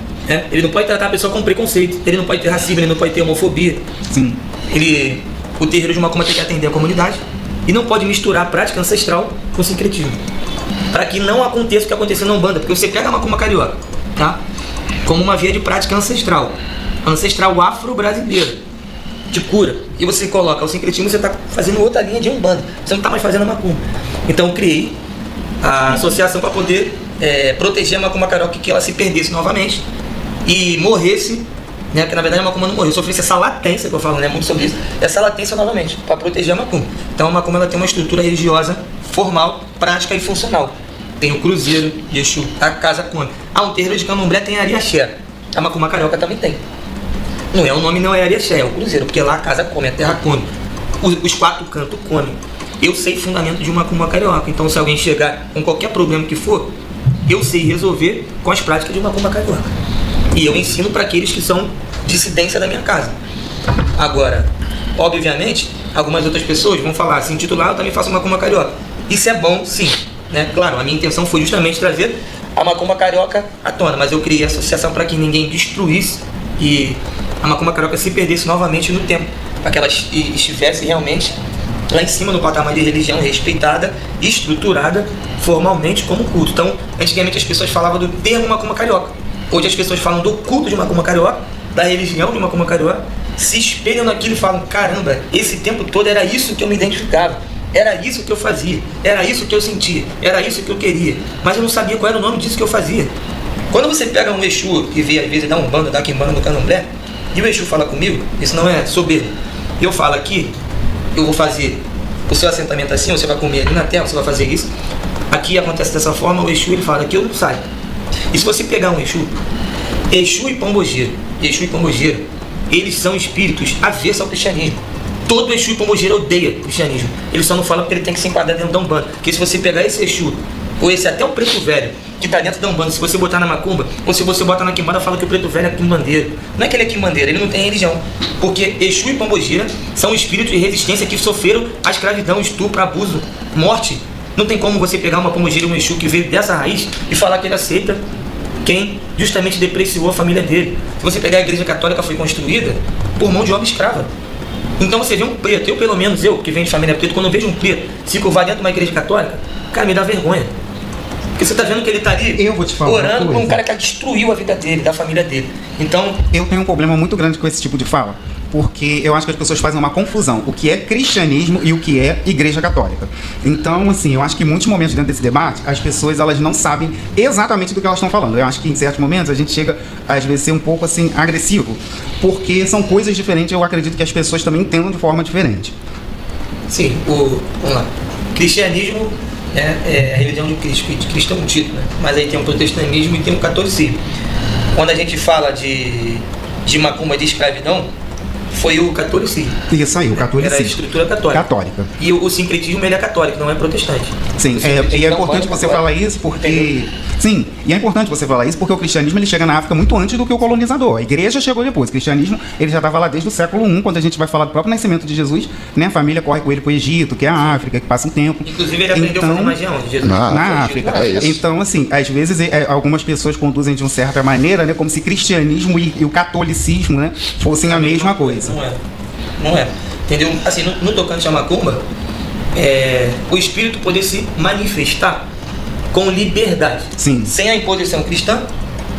Speaker 3: Ele não pode tratar a pessoa com preconceito, ele não pode ter racismo, ele não pode ter homofobia.
Speaker 1: Sim.
Speaker 3: O terreiro de Macumba tem que atender a comunidade e não pode misturar a prática ancestral com o sincretismo. Para que não aconteça o que aconteceu na Umbanda, porque você pega a Macumba Carioca, tá? Como uma via de prática ancestral afro-brasileira, de cura, e você coloca o sincretismo, você está fazendo outra linha de Umbanda, você não está mais fazendo a Macumba. Então eu criei a associação para poder proteger a Macumba Carioca, que ela se perdesse novamente e morresse, né? Porque na verdade a Macumba não morreu, sofresse essa latência que eu falo, né, muito sobre isso, essa latência novamente, para proteger a Macumba. Então a Macumba ela tem uma estrutura religiosa formal, prática e funcional. Tem o Cruzeiro, Exu, a Casa Come. Um terreiro de Candomblé tem a Ariaxé. A Macumba Carioca também tem. Não é o nome, não é Ariaxé, é o Cruzeiro, porque lá a casa come, a terra come. Os 4 cantos comem. Eu sei o fundamento de uma Macumba Carioca, então se alguém chegar com qualquer problema que for, eu sei resolver com as práticas de uma Macumba Carioca. E eu ensino para aqueles que são dissidência da minha casa. Agora, obviamente, algumas outras pessoas vão falar, se intitular, eu também faço uma Macumba Carioca. Isso é bom, sim. Né? Claro, a minha intenção foi justamente trazer a Macumba Carioca à tona, mas eu criei a associação para que ninguém destruísse e a Macumba Carioca se perdesse novamente no tempo, para que ela estivesse realmente lá em cima no patamar de religião respeitada, estruturada formalmente como culto. Então, antigamente as pessoas falavam do termo Macumba Carioca, hoje as pessoas falam do culto de Macumba Carioca, da religião de Macumba Carioca, se espelham naquilo e falam, caramba, esse tempo todo era isso que eu me identificava. Era isso que eu fazia, era isso que eu sentia, era isso que eu queria, mas eu não sabia qual era o nome disso que eu fazia. Quando você pega um Exu e vê às vezes da Umbanda, da Quimbanda, do Candomblé, e o Exu fala comigo, isso não é soberbo. Eu falo aqui, eu vou fazer o seu assentamento assim, você vai comer ali na terra, você vai fazer isso. Aqui acontece dessa forma, o Exu ele fala que eu não saio. E se você pegar um Exu e Pombogira, eles são espíritos avessos ao cristianismo. Todo Exu e Pombogira odeia o cristianismo. Ele só não fala porque ele tem que se enquadrar dentro da Umbanda. Porque se você pegar esse Exu, ou esse até o Preto Velho, que está dentro da Umbanda, se você botar na Macumba, ou se você botar na Quimbanda, fala que o Preto Velho é quimbandeiro. Não é que ele é quimbandeiro, ele não tem religião. Porque Exu e Pombogira são espíritos de resistência que sofreram a escravidão, estupro, abuso, morte. Não tem como você pegar uma Pombogira e um Exu que veio dessa raiz e falar que ele aceita quem justamente depreciou a família dele. Se você pegar a Igreja Católica, foi construída por mão de obra escrava. Então você vê um preto, eu pelo menos, eu que venho de família preta, quando eu vejo um preto se curvar dentro de uma igreja católica, cara, me dá vergonha. Porque você tá vendo que ele tá ali
Speaker 1: eu vou te falar
Speaker 3: orando por um cara que destruiu a vida dele, da família dele. Então,
Speaker 1: eu tenho um problema muito grande com esse tipo de fala, porque eu acho que as pessoas fazem uma confusão, o que é cristianismo e o que é igreja católica. Então, assim, eu acho que em muitos momentos dentro desse debate, as pessoas, elas não sabem exatamente do que elas estão falando. Eu acho que em certos momentos a gente chega, às vezes, a ser um pouco, assim, agressivo, porque são coisas diferentes, eu acredito que as pessoas também entendam de forma diferente.
Speaker 3: Sim, vamos lá. Cristianismo é a religião de Cristo, de Cristo é um título, né? Mas aí tem o protestantismo e tem o catolicismo. Quando a gente fala de macumba de escravidão, foi o catolicismo.
Speaker 1: Isso aí, o catolicismo.
Speaker 3: Era a estrutura católica. E o sincretismo, ele é católico, não é protestante.
Speaker 1: Sim, e é importante você falar isso porque... Entendeu? Sim, e é importante você falar isso porque o cristianismo ele chega na África muito antes do que o colonizador. A igreja chegou depois. O cristianismo ele já estava lá desde o século I, quando a gente vai falar do próprio nascimento de Jesus, né? A família corre com ele para o Egito, que é a África, que passa um tempo.
Speaker 3: Inclusive ele aprendeu a fazer magia onde? Jesus?
Speaker 1: Na África. Então, assim, às vezes algumas pessoas conduzem de uma certa maneira, né? Como se cristianismo e o catolicismo, né? Fossem a mesma coisa.
Speaker 3: Não é. Entendeu? Assim, no tocante a macumba, o espírito poder se manifestar com liberdade.
Speaker 1: Sim.
Speaker 3: Sem a imposição cristã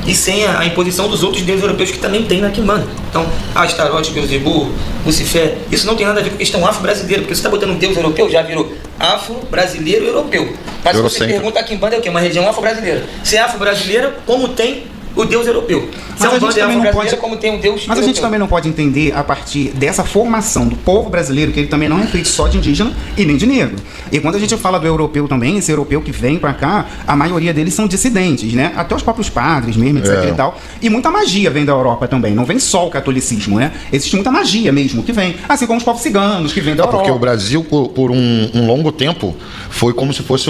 Speaker 3: e sem a imposição dos outros deuses europeus que também tem na Quimbanda. Então, Astarote, Beelzebub, Lucifer, isso não tem nada a ver com questão afro-brasileira, porque você está botando um deus europeu, já virou afro-brasileiro europeu. Mas se você pergunta, a Quimbanda é o quê? Uma região afro-brasileira. Se é afro-brasileira, como tem o deus europeu.
Speaker 1: Mas a gente também não pode,
Speaker 3: como tem um deus
Speaker 1: mas europeu. A gente também não pode entender a partir dessa formação do povo brasileiro, que ele também não é feito só de indígena e nem de negro. E quando a gente fala do europeu também, esse europeu que vem pra cá, a maioria deles são dissidentes, né? Até os próprios padres mesmo, etc e tal. E muita magia vem da Europa também, não vem só o catolicismo, né? Existe muita magia mesmo que vem, assim como os povos ciganos que vêm da Europa.
Speaker 2: Porque o Brasil, por um longo tempo, foi como se fosse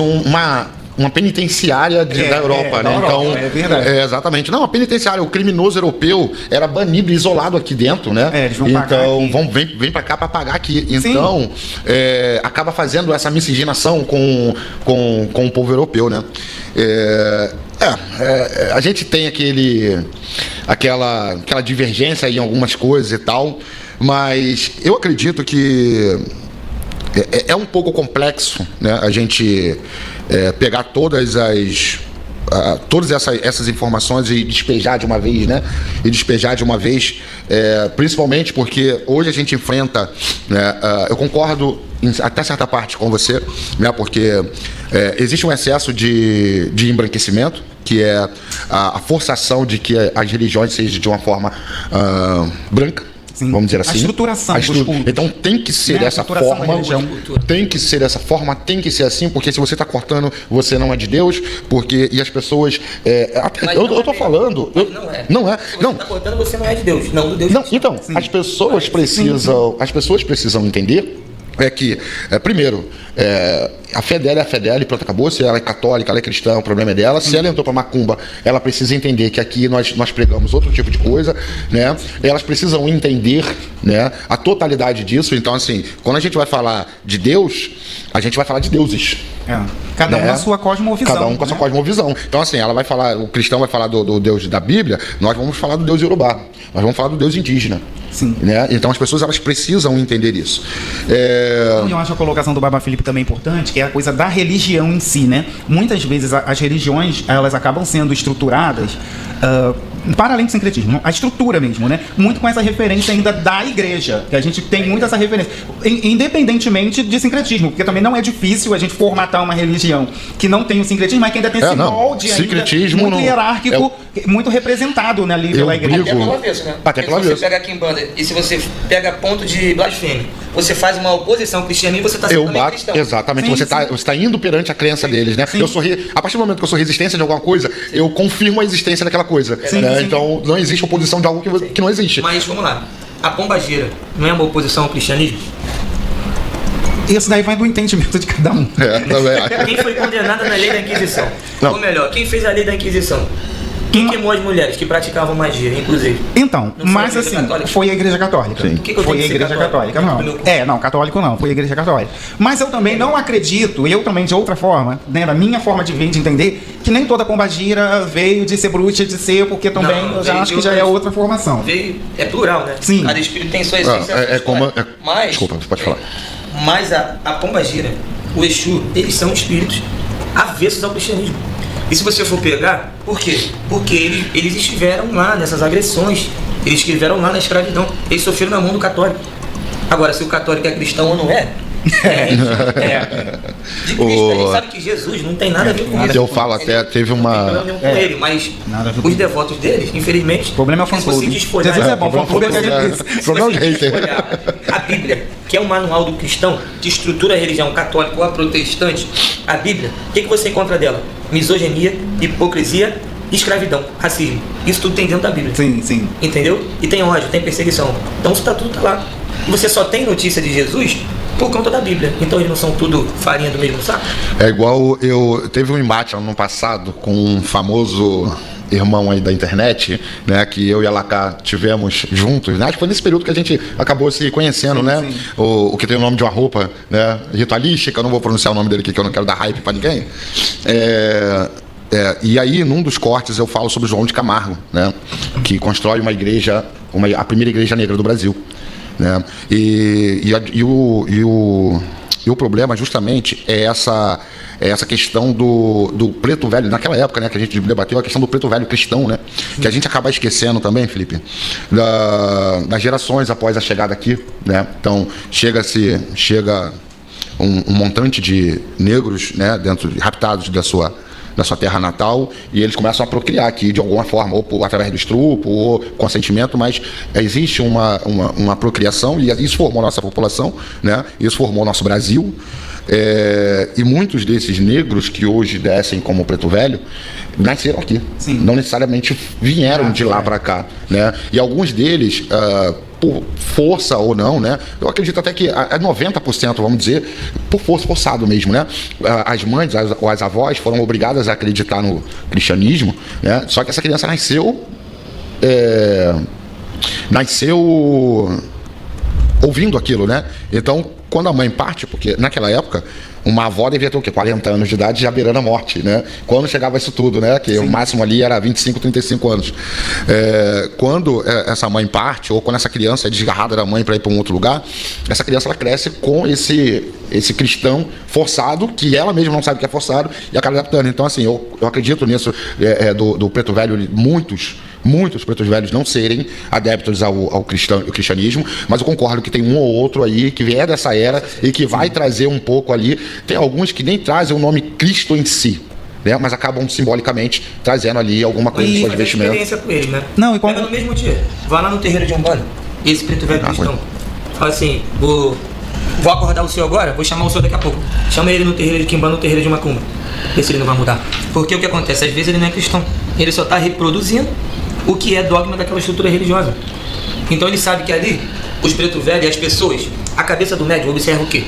Speaker 2: uma penitenciária da Europa, né?
Speaker 1: Europa,
Speaker 2: Então,
Speaker 1: é verdade.
Speaker 2: exatamente. Não, a penitenciária, o criminoso europeu era banido, isolado aqui dentro, né?
Speaker 1: Eles vão pagar
Speaker 2: então,
Speaker 1: aqui.
Speaker 2: vem para cá para pagar aqui. Então, acaba fazendo essa miscigenação com o povo europeu, né? A gente tem aquela divergência em algumas coisas e tal, mas eu acredito que é um pouco complexo, né, a gente pegar todas essas informações e despejar de uma vez, né? Principalmente porque hoje a gente enfrenta, né, eu concordo até certa parte com você, né? Porque existe um excesso de embranquecimento, que é a forçação de que as religiões sejam de uma forma branca.
Speaker 1: Sim.
Speaker 2: Vamos dizer assim.
Speaker 1: A estruturação dos cultos.
Speaker 2: Então tem que ser dessa forma. Tem que ser dessa forma, tem que ser assim, porque se você está cortando, você não é de Deus, e as pessoas. Eu tô falando. Não é.
Speaker 3: Se você está cortando, você não é de Deus. Não, do Deus.
Speaker 2: Não, então, as pessoas precisam entender que, primeiro, a fé dela é a fé dela e pronto, acabou. Se ela é católica, ela é cristã, o problema é dela. Se ela entrou para macumba, ela precisa entender que aqui nós pregamos outro tipo de coisa, né? Elas precisam entender, né, a totalidade disso. Então, assim, quando a gente vai falar de Deus, a gente vai falar de deuses.
Speaker 1: Cada um na sua cosmovisão.
Speaker 2: Cada um com a sua cosmovisão. Então, assim, o cristão vai falar do Deus da Bíblia, nós vamos falar do Deus Yorubá, nós vamos falar do Deus indígena.
Speaker 1: Sim.
Speaker 2: Né? Então as pessoas elas precisam entender isso.
Speaker 1: Eu acho a colocação do Baba Felipe também importante, que é a coisa da religião em si, né? Muitas vezes as religiões elas acabam sendo estruturadas para além do sincretismo, a estrutura mesmo, né? Muito com essa referência ainda da igreja, que a gente tem muito essa referência, independentemente de sincretismo, porque também não é difícil a gente formatar uma religião que não tem o sincretismo, mas que ainda tem esse molde
Speaker 2: sincretismo
Speaker 1: muito hierárquico, muito representado, né, ali pela igreja.
Speaker 3: Até pelo avesso, né?
Speaker 2: Até pelo avesso.
Speaker 3: Se você pega aqui em banda e se você pega ponto de blasfêmia, você faz uma oposição ao cristianismo, você está sendo também cristão.
Speaker 2: Exatamente, você está indo perante a crença deles, né? A partir do momento que eu sou resistência de alguma coisa, eu confirmo a existência daquela coisa. Né? Então não existe oposição de algo que não existe.
Speaker 3: Mas vamos lá, a pombagira não é uma oposição ao cristianismo?
Speaker 1: Isso daí vai do entendimento de cada um.
Speaker 3: Quem foi condenado na lei da Inquisição?
Speaker 2: Não.
Speaker 3: Ou melhor, quem fez a lei da Inquisição? Quem queimou as mulheres que praticavam magia, inclusive?
Speaker 1: Então, mas assim,
Speaker 3: católica?
Speaker 1: foi a Igreja Católica.
Speaker 2: Sim.
Speaker 1: Foi a Igreja Católica, não. Não, católico não, foi a Igreja Católica. Mas eu também não acredito, eu também de outra forma, né, da minha forma de ver, de entender, que nem toda pombagira veio de ser bruxa, de ser, porque também eu já acho que já é outra formação.
Speaker 3: É plural, né?
Speaker 1: Sim.
Speaker 3: Cada espírito tem sua essência. Mas,
Speaker 2: desculpa, você pode falar.
Speaker 3: Mas a pombagira, o Exu, eles são espíritos avessos ao cristianismo. E se você for pegar, por quê? Porque eles estiveram lá nessas agressões, eles estiveram lá na escravidão, eles sofreram na mão do católico. Agora, se o católico é cristão ou não é? De Cristo, a gente sabe que Jesus não tem nada a ver com isso.
Speaker 2: Eu falo até, teve uma...
Speaker 3: Não tem problema nenhum com ele, mas os devotos deles, infelizmente...
Speaker 1: O problema é o fã-clube. Jesus é bom, fã-clube é que a gente diz.
Speaker 3: Se você olhar a Bíblia, que é o manual do cristão, que estrutura a religião católica ou a protestante, a Bíblia, o que você encontra dela? Misoginia, hipocrisia, escravidão, racismo. Isso tudo tem dentro da Bíblia.
Speaker 1: Sim, sim.
Speaker 3: Entendeu? E tem ódio, tem perseguição. Então isso tudo tá lá. E você só tem notícia de Jesus por conta da Bíblia. Então eles não são tudo farinha do mesmo saco?
Speaker 2: É igual teve um embate ano passado com um famoso irmão aí da internet, né, que eu e a Lacá tivemos juntos, né? Acho que foi nesse período que a gente acabou se conhecendo, sim, né? Sim. O que tem o nome de uma roupa, né, ritualística, eu não vou pronunciar o nome dele aqui, que eu não quero dar hype pra ninguém. E aí, num dos cortes, eu falo sobre João de Camargo, né, que constrói uma igreja, a primeira igreja negra do Brasil, né? E o problema justamente é essa questão do preto velho, naquela época, né, que a gente debateu a questão do preto velho cristão, né, que a gente acaba esquecendo também, Felipe, das gerações após a chegada aqui, né? Então chega um montante de negros, né, raptados da sua terra natal, e eles começam a procriar aqui de alguma forma, ou através do estrupo, ou consentimento, mas existe uma procriação, e isso formou a nossa população, né? Isso formou o nosso Brasil, e muitos desses negros que hoje descem como preto velho nasceram aqui. Sim. Não necessariamente vieram de lá para cá, né? E alguns deles, por força ou não, né? Eu acredito até que é 90%, vamos dizer, por força, forçado mesmo, né? As mães ou as avós foram obrigadas a acreditar no cristianismo, né? Só que essa criança nasceu ouvindo aquilo, né? Então, quando a mãe parte, porque naquela época uma avó devia ter o quê? 40 anos de idade, já beirando a morte, né? Quando chegava isso tudo, né? Que o máximo ali era 25, 35 anos. Quando essa mãe parte, ou quando essa criança é desgarrada da mãe para ir para um outro lugar, essa criança ela cresce com esse cristão forçado, que ela mesma não sabe que é forçado, e acaba adaptando. Então, assim, eu acredito nisso do preto velho, muitos pretos velhos não serem adeptos ao cristianismo, mas eu concordo que tem um ou outro aí que vier dessa era e que vai trazer um pouco ali. Tem alguns que nem trazem o nome Cristo em si, né? Mas acabam simbolicamente trazendo ali alguma coisa de suas vestimentas.
Speaker 3: Experiência com ele, né?
Speaker 1: Não, e
Speaker 3: Pega no mesmo dia, vai lá no terreiro de Umbanda, esse preto velho cristão, fala assim, vou acordar o senhor agora, vou chamar o senhor daqui a pouco. Chama ele no terreiro de Quimbanda, no terreiro de Macumba, vê se ele não vai mudar. Porque o que acontece? Às vezes ele não é cristão, ele só está reproduzindo o que é dogma daquela estrutura religiosa. Então ele sabe que ali, os preto velhos e as pessoas, a cabeça do médium observa o quê?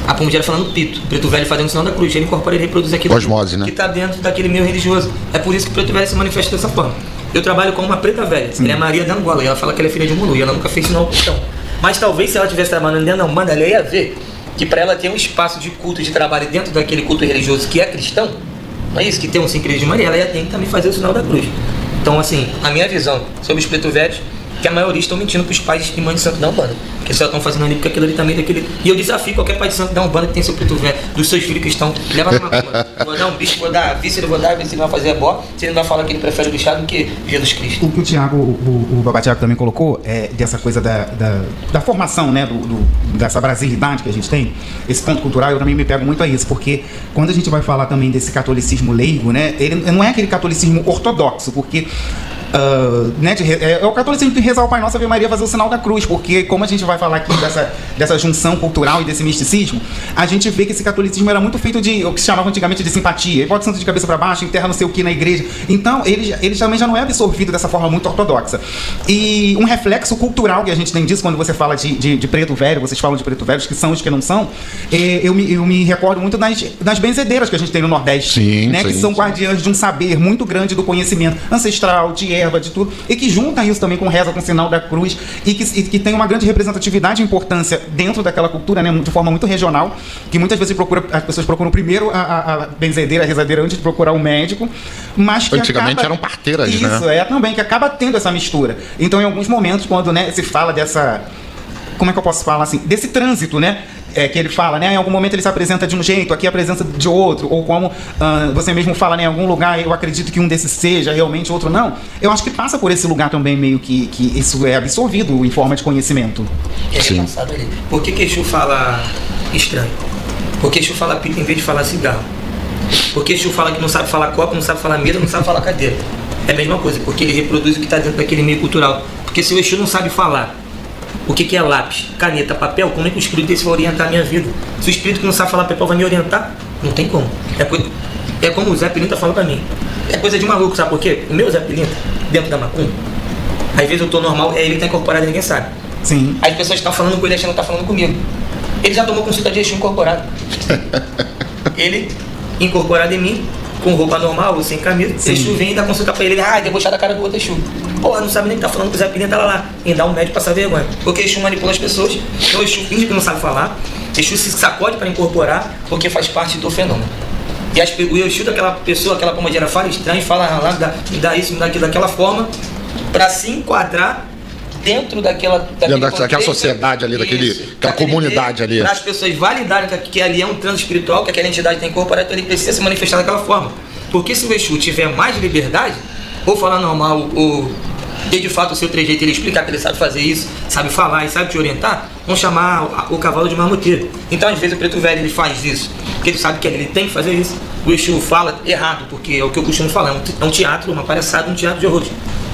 Speaker 3: A pombagira falando pito, o preto velho fazendo o sinal da cruz, ele incorpora e reproduz aquilo
Speaker 2: Osmose, né?
Speaker 3: que está dentro daquele meio religioso. É por isso que o preto velho se manifesta dessa forma. Eu trabalho com uma preta velha, ela é Maria da Angola, e ela fala que ela é filha de um Mulu, e ela nunca fez sinal cristão. Mas talvez se ela estivesse trabalhando dentro da Umbanda, ela ia ver que para ela ter um espaço de culto, de trabalho dentro daquele culto religioso que é cristão, não é isso? Que tem um sincretismo de Maria, ela ia ter que também fazer o sinal da cruz. Então, assim, a minha visão sobre os preto velhos, que a maioria estão mentindo para os pais e mães de santo da Umbanda, porque só estão fazendo ali porque aquilo ali também daquele. E eu desafio qualquer pai de santo da Umbanda que tem seu preto velho, dos seus filhos que estão, leva na macumba. Vou dar um bicho, vou dar a víscera, vou dar, ver se ele vai fazer a bó, se ele vai falar que ele prefere o bichado do que Jesus Cristo.
Speaker 1: O que o Tiago, o Babá Tiago também colocou, dessa coisa da formação, né, dessa brasilidade que a gente tem, esse ponto cultural, eu também me pego muito a isso, porque quando a gente vai falar também desse catolicismo leigo, né, ele não é aquele catolicismo ortodoxo, porque é o catolicismo de rezar o Pai Nosso, Ave Maria, fazer o sinal da cruz, porque como a gente vai falar aqui dessa junção cultural e desse misticismo, a gente vê que esse catolicismo era muito feito de o que se chamava antigamente de simpatia, ele bota o santo de cabeça para baixo, enterra não sei o que na igreja, então ele também já não é absorvido dessa forma muito ortodoxa. E um reflexo cultural que a gente tem disso, quando você fala de preto velho, vocês falam de preto velhos, que são os que não são, eu me recordo muito das benzedeiras que a gente tem no Nordeste, que são guardiãs de um saber muito grande do conhecimento ancestral, de erva, de tudo, e que junta isso também com reza, com o sinal da cruz, e que tem uma grande representatividade e importância dentro daquela cultura, né, de forma muito regional, que muitas vezes as pessoas procuram primeiro a benzedeira, a rezadeira, antes de procurar o médico, mas que
Speaker 2: antigamente eram parteiras,
Speaker 1: isso,
Speaker 2: né?
Speaker 1: Também, que acaba tendo essa mistura. Então, em alguns momentos, quando, né, se fala dessa... Como é que eu posso falar assim? Desse trânsito, né? Que ele fala, né? Em algum momento ele se apresenta de um jeito, aqui a presença de outro, ou como você mesmo fala, né? Em algum lugar eu acredito que um desses seja realmente, outro não. Eu acho que passa por esse lugar também, meio que isso é absorvido em forma de conhecimento.
Speaker 3: Passado ali. Por que Exu fala estranho? Por que Exu fala pito em vez de falar cigarro? Por que Exu fala que não sabe falar copo, não sabe falar mesa, não sabe falar cadeira? É a mesma coisa, porque ele reproduz o que está dentro daquele meio cultural. Porque se o Exu não sabe falar o que é lápis, caneta, papel, como é que o espírito desse vai orientar a minha vida? Se o espírito que não sabe falar papel vai me orientar, não tem como. É como o Zé Pilinta fala pra mim. É coisa de maluco, sabe por quê? O meu Zé Pilinta, dentro da macumba, às vezes eu tô normal, ele tá incorporado e ninguém sabe.
Speaker 1: Sim.
Speaker 3: As pessoas estão falando com ele achando que tá falando comigo. Ele já tomou consulta de Exu incorporado. Ele, incorporado em mim, com roupa normal, sem camisa, Exu vem e dá consulta pra ele, debochar da cara do outro Exu. Porra, não sabe nem que tá falando com o Zé Pilinta lá. E dá um médico passar vergonha. Porque Exu manipula as pessoas, então Exu finge que não sabe falar, Exu se sacode para incorporar, porque faz parte do fenômeno. E o Exu daquela pessoa, aquela pombagira fala estranho, fala me dá isso, me dá aquilo, daquela forma, para se enquadrar dentro daquela
Speaker 2: sociedade ali, daquela comunidade ali.
Speaker 3: Para as pessoas validarem que ali é um trânsito espiritual, que aquela entidade tem incorporado, então ele precisa se manifestar daquela forma. Porque se o Exu tiver mais liberdade, ou falar normal, ou ter de fato o seu trejeito, ele explicar que ele sabe fazer isso, sabe falar e sabe te orientar, vão chamar o cavalo de marmoteiro. Então às vezes o preto velho ele faz isso, porque ele sabe que ele tem que fazer isso. O Exu fala errado, porque é o que eu costumo falar, é um teatro, uma palhaçada, um teatro de horrores.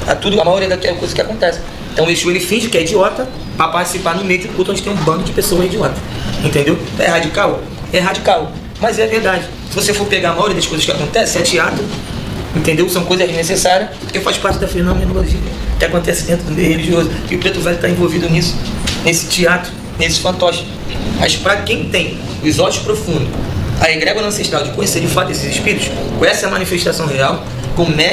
Speaker 3: A maioria daquela coisa que acontece. Então o Exu ele finge que é idiota para participar no meio de culto onde tem um bando de pessoas idiotas. Entendeu? É radical? É radical. Mas é verdade. Se você for pegar a maioria das coisas que acontecem, é teatro Entendeu? São coisas necessárias, porque faz parte da fenomenologia que acontece dentro do meio religioso. E o preto velho está envolvido nisso, nesse teatro, nesse fantoche. Mas para quem tem os olhos profundos, a egrégora ancestral de conhecer de fato esses espíritos, conhece a manifestação real,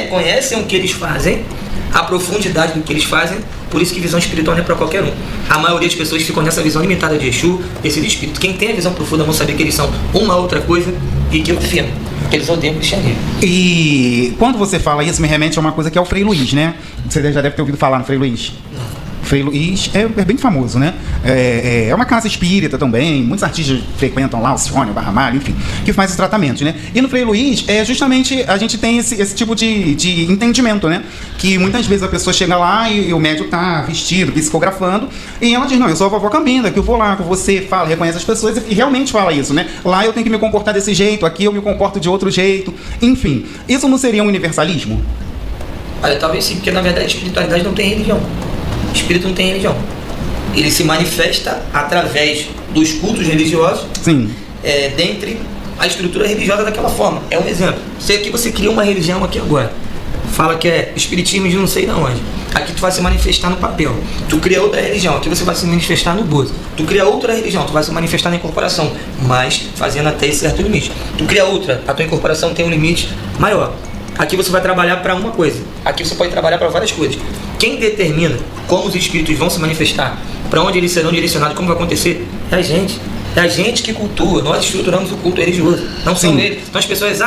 Speaker 3: conhecem o que eles fazem, a profundidade do que eles fazem, por isso que visão espiritual não é para qualquer um. A maioria das pessoas ficam nessa visão limitada de Exu, desse espírito. Quem tem a visão profunda vão saber que eles são uma outra coisa e que eu afirmo, que eles odeiam o cristianismo.
Speaker 1: E quando você fala isso, me remete a uma coisa que é o Frei Luiz, né? Você já deve ter ouvido falar no Frei Luiz. Frei Luiz é bem famoso, né? É uma casa espírita também, muitos artistas frequentam lá, o Alcione, o Barra Malha, enfim, que faz esse tratamento, né? E no Frei Luiz, justamente, a gente tem esse tipo de entendimento, né? Que muitas vezes a pessoa chega lá e o médium tá vestido, psicografando, e ela diz, não, eu sou a vovó Cambinda, que eu vou lá com você, fala, reconhece as pessoas e realmente fala isso, né? Lá eu tenho que me comportar desse jeito, aqui eu me comporto de outro jeito, enfim. Isso não seria um universalismo?
Speaker 3: Olha, talvez sim, porque na verdade a espiritualidade não tem religião. O espírito não tem religião. Ele se manifesta através dos cultos religiosos.
Speaker 1: Sim.
Speaker 3: Dentre a estrutura religiosa daquela forma. É um exemplo. Sei que você cria uma religião aqui agora. Fala que é espiritismo de não sei de onde. Aqui tu vai se manifestar no papel. Tu cria outra religião. Aqui você vai se manifestar no bozo. Tu cria outra religião. Tu vai se manifestar na incorporação. Mas fazendo até esse certo limite. Tu cria outra. A tua incorporação tem um limite maior. Aqui você vai trabalhar para uma coisa. Aqui você pode trabalhar para várias coisas. Quem determina como os espíritos vão se manifestar, para onde eles serão direcionados, como vai acontecer, é a gente. É a gente que cultua. Nós estruturamos o culto religioso. Não são
Speaker 1: Sim.
Speaker 3: eles. Então as pessoas,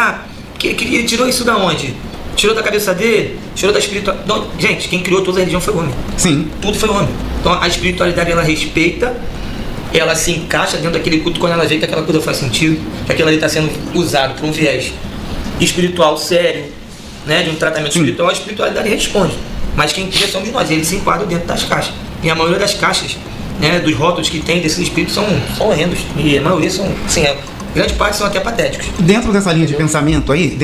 Speaker 3: ele tirou isso da onde? Tirou da cabeça dele? Tirou da espiritualidade? Gente, quem criou toda a religião foi o homem.
Speaker 1: Sim.
Speaker 3: Tudo foi o homem. Então a espiritualidade, ela respeita, ela se encaixa dentro daquele culto quando ela vê que aquela coisa faz sentido, que aquilo ali está sendo usado por um viés espiritual sério, né, de um tratamento espiritual, a espiritualidade responde. Mas quem cria somos nós, eles se enquadram dentro das caixas. E a maioria das caixas, né, dos rótulos que tem desses espíritos são horrendos. E a maioria são, sim, grande parte são até patéticos.
Speaker 1: Dentro dessa linha de pensamento aí,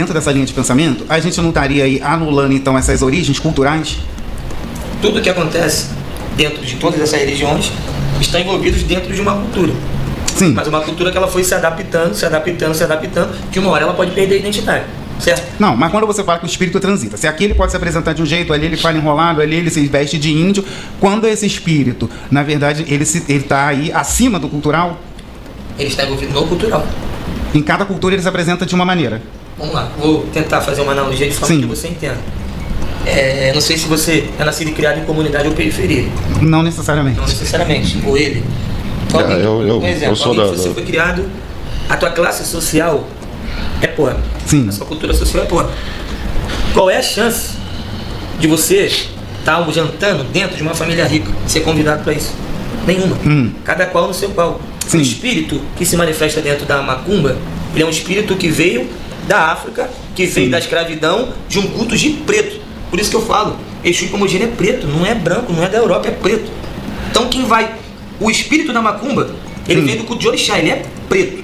Speaker 1: a gente não estaria aí anulando então essas origens culturais?
Speaker 3: Tudo que acontece dentro de todas essas religiões está envolvido dentro de uma cultura.
Speaker 1: Sim.
Speaker 3: Mas uma cultura que ela foi se adaptando, que uma hora ela pode perder a identidade. Certo?
Speaker 1: Não, mas quando você fala que o espírito transita, se aqui ele pode se apresentar de um jeito, ali ele fala enrolado, ali ele se veste de índio, quando esse espírito, na verdade, ele está aí acima do cultural?
Speaker 3: Ele está envolvido no cultural.
Speaker 1: Em cada cultura ele se apresenta de uma maneira.
Speaker 3: Vamos lá, vou tentar fazer uma analogia de forma
Speaker 1: Sim.
Speaker 3: que você entenda. Não sei se você é nascido e criado em comunidade ou periferia.
Speaker 1: Não necessariamente.
Speaker 3: Não necessariamente. Ou ele.
Speaker 2: Eu sou
Speaker 3: você foi criado, a tua classe social é pobre.
Speaker 1: Sim.
Speaker 3: A sua cultura social é pobre. Qual é a chance de você estar jantando dentro de uma família rica, ser convidado para isso? Nenhuma. Cada qual no seu qual.
Speaker 1: Sim.
Speaker 3: O espírito que se manifesta dentro da macumba, ele é um espírito que veio da África, que veio da escravidão, de um culto de preto. Por isso que eu falo, Exu e Pomodoro é preto, não é branco, não é da Europa, é preto. Então quem vai... O espírito da macumba, ele veio do culto de Orixá, ele é preto.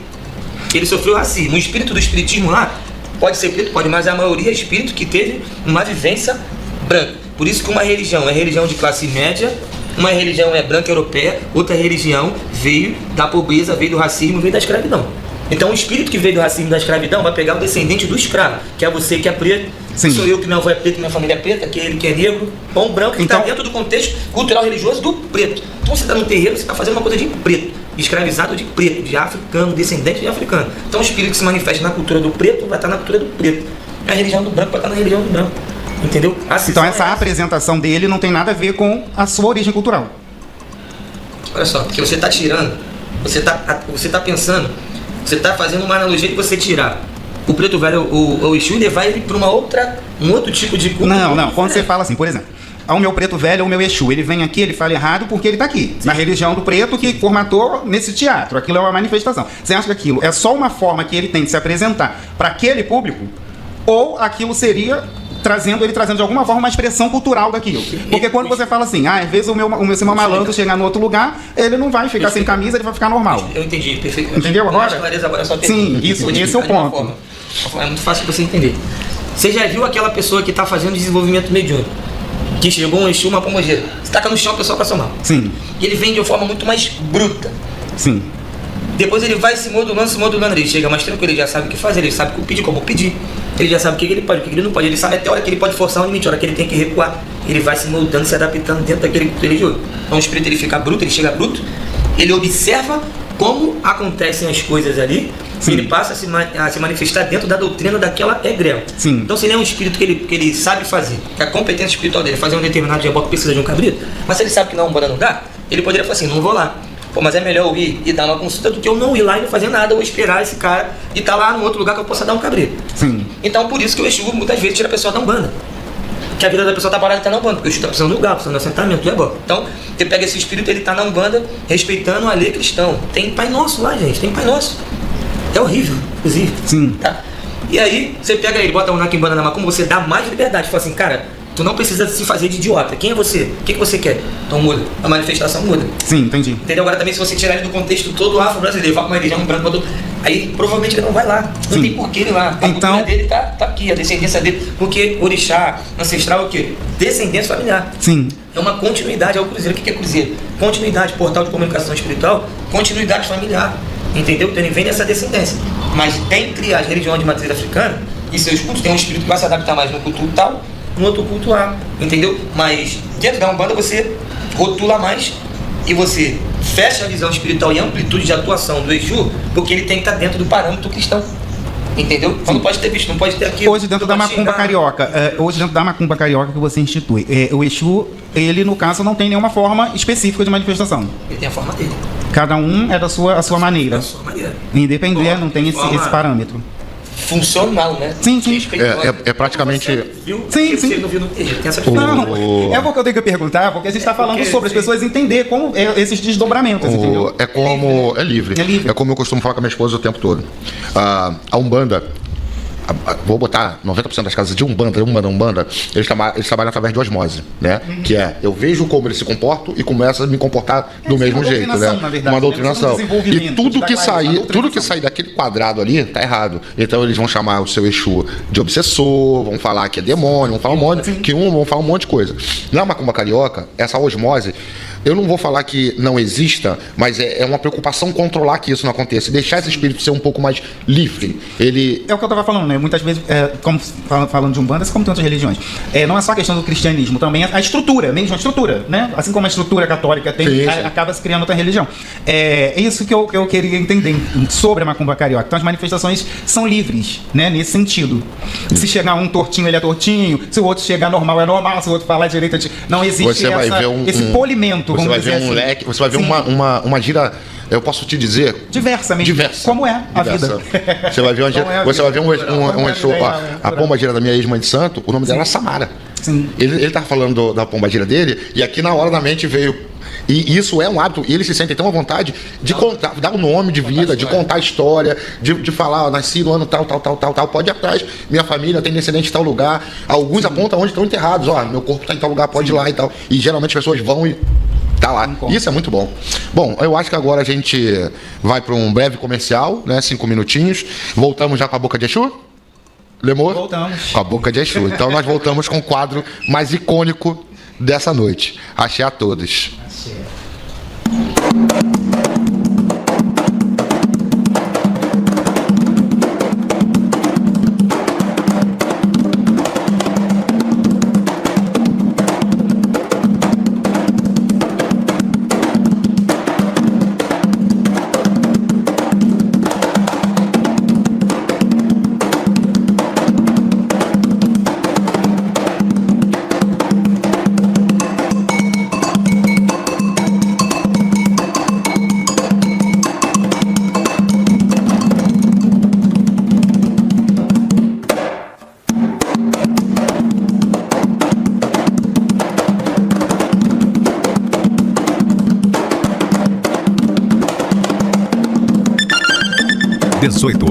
Speaker 3: Ele sofreu racismo. O espírito do espiritismo lá pode ser preto, pode, mas a maioria é espírito que teve uma vivência branca. Por isso que uma religião é religião de classe média, uma religião é branca europeia, outra religião veio da pobreza, veio do racismo, veio da escravidão. Então o espírito que veio do racismo e da escravidão vai pegar o descendente do escravo, que é você que é preto,
Speaker 1: Sim.
Speaker 3: sou eu que minha avó é preta, minha família é preta, que é ele que é negro, ou um branco que está
Speaker 1: Então...
Speaker 3: dentro do contexto cultural religioso do preto. Então você está no terreiro, você está fazendo uma coisa de preto, escravizado de preto, de africano, descendente de africano. Então o espírito que se manifesta na cultura do preto vai estar na cultura do preto. A religião do branco vai estar na religião do branco. Entendeu?
Speaker 1: Então essa apresentação dele não tem nada a ver com a sua origem cultural.
Speaker 3: Olha só, porque você está tirando, você está pensando, você está fazendo uma analogia de você tirar o preto velho, o Exu, e levar ele para um outro tipo de culto.
Speaker 1: Não. Quando você fala assim, por exemplo, o meu preto velho, o meu Exu, ele vem aqui, ele fala errado porque ele está aqui. Sim. Na religião do preto que formatou nesse teatro. Aquilo é uma manifestação. Você acha que aquilo é só uma forma que ele tem de se apresentar para aquele público? Ou aquilo seria trazendo de alguma forma uma expressão cultural daquilo? Porque quando você fala assim, às vezes o meu malandro chegar no outro lugar, ele não vai ficar sem camisa, ele vai ficar normal.
Speaker 3: Eu entendi, perfeito.
Speaker 1: Entendeu agora?
Speaker 3: Agora só
Speaker 1: sim, esse é o ponto.
Speaker 3: É muito fácil de você entender. Você já viu aquela pessoa que está fazendo desenvolvimento mediúnico? Que chegou um Exu, uma pomojeira. Você taca no chão, a pessoa passa mal.
Speaker 1: Sim.
Speaker 3: E ele vem de uma forma muito mais bruta.
Speaker 1: Sim.
Speaker 3: Depois ele vai se modulando. Ele chega mais tranquilo, ele já sabe o que fazer, ele sabe o que pedir, como pedir. ele já sabe o que ele pode, o que ele não pode. Ele sabe até a hora que ele pode forçar um limite, a hora que ele tem que recuar. Ele vai se moldando, se adaptando dentro daquele culto religioso. Então o espírito ele fica bruto, ele chega bruto, ele observa como acontecem as coisas ali, ele passa a se manifestar dentro da doutrina daquela egrégora. Então se ele é um espírito que ele sabe fazer, que a competência espiritual dele é fazer um determinado reboque, precisa de um cabrito, mas se ele sabe que não, não dá, ele poderia falar assim, não vou lá. Pô, mas é melhor eu ir e dar uma consulta do que eu não ir lá e não fazer nada, ou esperar esse cara e estar lá no outro lugar que eu possa dar um cabrito. Então por isso que o Exu muitas vezes tira a pessoa da Umbanda. Que a vida da pessoa tá parada e tá na Umbanda, porque o Exu tá precisando de lugar, precisando de assentamento, é bom. Então, você pega esse espírito, ele tá na Umbanda, respeitando a lei cristã. Tem Pai Nosso lá, gente, tem Pai Nosso. É horrível, inclusive. Tá? E aí, você pega ele, bota na Quimbanda, na Macumba, você dá mais liberdade. Fala assim, cara, tu não precisa se fazer de idiota. Quem é você? O que você quer? Então muda. A manifestação muda.
Speaker 1: Entendi.
Speaker 3: Entendeu? Agora também, se você tirar ele do contexto todo afro-brasileiro, vai pra uma religião branca, aí provavelmente ele não vai lá. Não tem porquê ele ir lá. A cultura dele tá aqui, a descendência dele. Porque orixá, ancestral é o quê? Descendência familiar. É uma continuidade, é o cruzeiro. O que é cruzeiro? Continuidade, portal de comunicação espiritual, continuidade familiar. Entendeu? Então ele vem dessa descendência. Mas dentre as religiões de matriz africana e seus cultos, tem um espírito que vai se adaptar mais no culto tal, no outro culto A, entendeu? Mas dentro da Umbanda você rotula mais e você fecha a visão espiritual e a amplitude de atuação do Exu, porque ele tem que estar dentro do parâmetro cristão. Entendeu? Então não pode ter visto, não pode ter aquilo.
Speaker 1: Hoje dentro da Macumba Carioca, que você institui, o Exu, ele no caso não tem nenhuma forma específica de manifestação.
Speaker 3: Ele tem a forma dele.
Speaker 1: Cada um é da sua maneira.
Speaker 3: Da sua maneira.
Speaker 1: Independente, não tem esse parâmetro.
Speaker 3: Funcional, né?
Speaker 1: Sim.
Speaker 2: É praticamente...
Speaker 1: Sim.
Speaker 3: Você não viu no terreiro, tem essa
Speaker 1: Não, é porque eu tenho que perguntar, porque a gente está falando sobre as pessoas entender como esses desdobramentos, entendeu?
Speaker 2: É livre. É como eu costumo falar com a minha esposa o tempo todo. A Umbanda, vou botar 90% das casas de Umbanda, eles trabalham através de osmose, né? Que é, eu vejo como eles se comportam e começo a me comportar do mesmo jeito, né? Uma doutrinação. E tudo que sair daquele quadrado ali tá errado. Então eles vão chamar o seu Exu de obsessor, vão falar que é demônio, vão falar vão falar um monte de coisa. Na Macumba Carioca, essa osmose, eu não vou falar que não exista, mas é uma preocupação controlar que isso não aconteça, deixar esse espírito ser um pouco mais livre.
Speaker 1: É o que eu estava falando, né? Muitas vezes, como falando de Umbanda, como tantas religiões, não é só a questão do cristianismo, também a estrutura, mesmo a estrutura, né? Assim como a estrutura católica tem, acaba se criando outra religião. É isso que eu queria entender sobre a Macumba Carioca. Então as manifestações são livres, né? Nesse sentido. Se chegar um tortinho, ele é tortinho, se o outro chegar normal, é normal, se o outro falar direito, não existe esse polimento.
Speaker 2: Você vai ver um leque, você vai ver uma gira, eu posso te dizer...
Speaker 1: Diversa. Como é a vida.
Speaker 2: Você vai ver uma gira, você vai ver um show, a pomba gira da minha ex-mãe de santo, o nome dela era Samara. Ele tava falando da pomba gira dele, e aqui na hora da mente veio... E isso é um hábito, e eles se sentem tão à vontade de contar, dar o nome de vida, de contar a história, de falar, nasci no ano tal, pode ir atrás, minha família tem descendente em tal lugar, alguns apontam onde estão enterrados, meu corpo está em tal lugar, pode ir lá e tal. E geralmente as pessoas vão e tá lá. Isso é muito bom. Bom, eu acho que agora a gente vai para um breve comercial, né? 5 minutinhos. Voltamos já com a boca de Exu? Lemor?
Speaker 1: Voltamos.
Speaker 2: Com a boca de Exu. Então nós voltamos com o quadro mais icônico dessa noite. Axé a todos. Axé.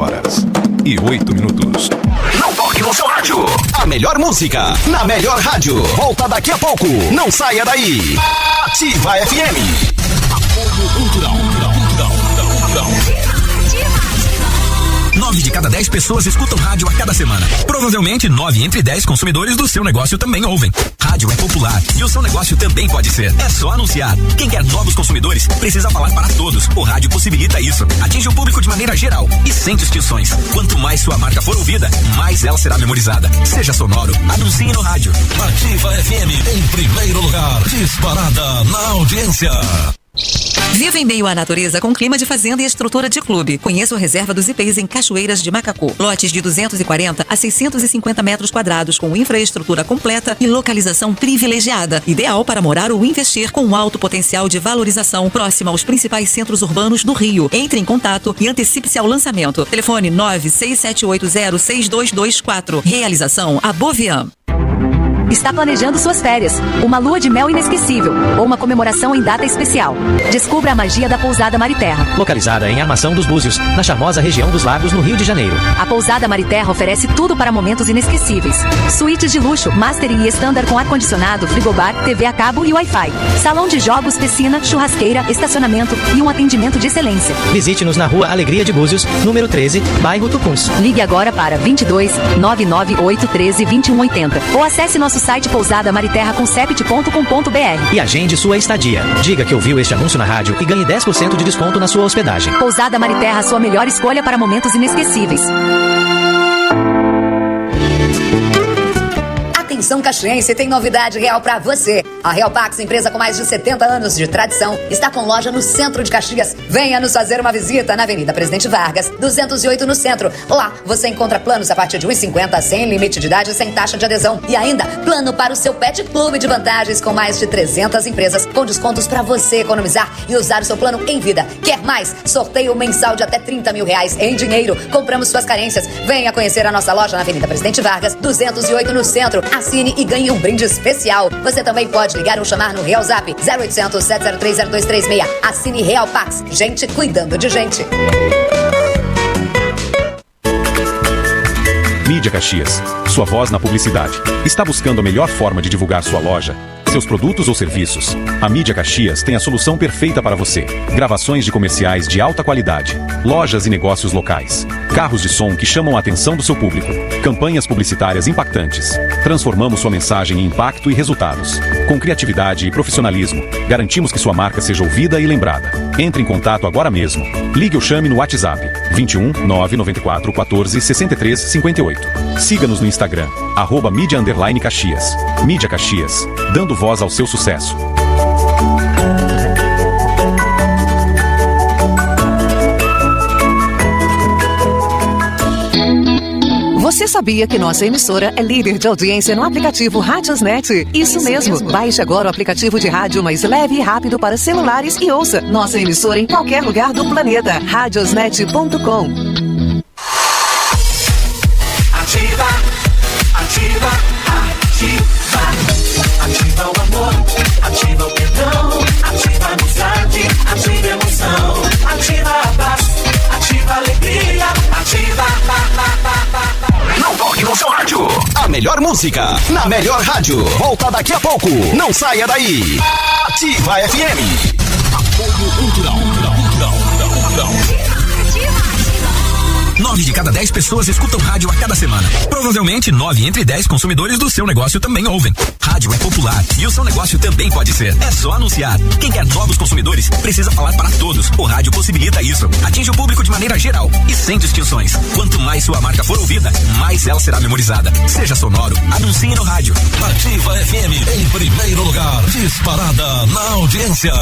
Speaker 4: horas e 8 minutos.
Speaker 5: Não toque no seu rádio. A melhor música na melhor rádio. Volta daqui a pouco. Não saia daí. Ativa FM. Apoio cultural. 9 de cada 10 pessoas escutam rádio a cada semana. Provavelmente 9 entre 10 consumidores do seu negócio também ouvem. rádio é popular e o seu negócio também pode ser. É só anunciar. Quem quer novos consumidores precisa falar para todos. O rádio possibilita isso. Atinge o público de maneira geral e sem distinções. Quanto mais sua marca for ouvida, mais ela será memorizada. Seja sonoro, anuncie no rádio.
Speaker 6: Ativa FM em primeiro lugar, disparada na audiência.
Speaker 7: Viva em meio à natureza com clima de fazenda e estrutura de clube. Conheça o Reserva dos Ipês em Cachoeiras de Macacu. Lotes de 240 a 650 metros quadrados com infraestrutura completa e localização privilegiada. Ideal para morar ou investir com alto potencial de valorização próxima aos principais centros urbanos do Rio. Entre em contato e antecipe-se ao lançamento. Telefone 967806224. Realização Abovian.
Speaker 8: Está planejando suas férias, uma lua de mel inesquecível ou uma comemoração em data especial? Descubra a magia da Pousada Mariterra.
Speaker 9: Localizada em Armação dos Búzios, na charmosa região dos Lagos, no Rio de Janeiro.
Speaker 8: A Pousada Mariterra oferece tudo para momentos inesquecíveis. Suítes de luxo, master e standard com ar-condicionado, frigobar, TV a cabo e Wi-Fi. Salão de jogos, piscina, churrasqueira, estacionamento e um atendimento de excelência.
Speaker 9: Visite-nos na Rua Alegria de Búzios, número 13, bairro Tucuns.
Speaker 8: Ligue agora para 22 998 13 2180 ou acesse nosso site pousadamaritterraconcept.com.br
Speaker 9: e agende sua estadia. Diga que ouviu este anúncio na rádio e ganhe 10% de desconto na sua hospedagem.
Speaker 8: Pousada Mariterra, sua melhor escolha para momentos inesquecíveis.
Speaker 10: Atenção caxiense, tem novidade real pra você. A Real Pax, empresa com mais de 70 anos de tradição, está com loja no centro de Caxias. Venha nos fazer uma visita na Avenida Presidente Vargas, 208 no centro. Lá você encontra planos a partir de R$ 1,50, sem limite de idade, sem taxa de adesão. E ainda, plano para o seu pet clube de vantagens com mais de 300 empresas, com descontos para você economizar e usar o seu plano em vida. Quer mais? Sorteio mensal de até R$30 mil em dinheiro. Compramos suas carências. Venha conhecer a nossa loja na Avenida Presidente Vargas, 208 no centro. Assine e ganhe um brinde especial. Você também pode ligar ou chamar no Real Zap 0800 703 0236. Assine Real Pax. Gente cuidando de gente.
Speaker 4: Mídia Caxias, sua voz na publicidade. Está buscando a melhor forma de divulgar sua loja, seus produtos ou serviços? A Mídia Caxias tem a solução perfeita para você. Gravações de comerciais de alta qualidade, lojas e negócios locais, carros de som que chamam a atenção do seu público, campanhas publicitárias impactantes. Transformamos sua mensagem em impacto e resultados. Com criatividade e profissionalismo, garantimos que sua marca seja ouvida e lembrada. Entre em contato agora mesmo. Ligue ou chame no WhatsApp 21 994 14 63 58. Siga-nos no Instagram, @mídia_Caxias. Mídia Caxias, dando voz ao seu sucesso.
Speaker 11: Você sabia que nossa emissora é líder de audiência no aplicativo Radiosnet? Isso mesmo. Baixe agora o aplicativo de rádio mais leve e rápido para celulares e ouça nossa emissora em qualquer lugar do planeta. Radiosnet.com.
Speaker 5: Ativa, ativa, ativa. Ativa o amor, ativa o perdão, ativa a amizade, ativa a emoção, ativa a paz, ativa a alegria, ativa. Não toque no seu rádio. A melhor música na melhor rádio. Volta daqui a pouco. Não saia daí. Ativa FM. Apoio cultural. 9 de cada 10 pessoas escutam rádio a cada semana. Provavelmente 9 entre 10 consumidores do seu negócio também ouvem. Rádio é popular e o seu negócio também pode ser. É só anunciar. Quem quer novos consumidores precisa falar para todos. O rádio possibilita isso. Atinge o público de maneira geral e sem distinções. Quanto mais sua marca for ouvida, mais ela será memorizada. Seja sonoro, anuncie no rádio.
Speaker 6: Ativa FM em primeiro lugar, disparada na audiência.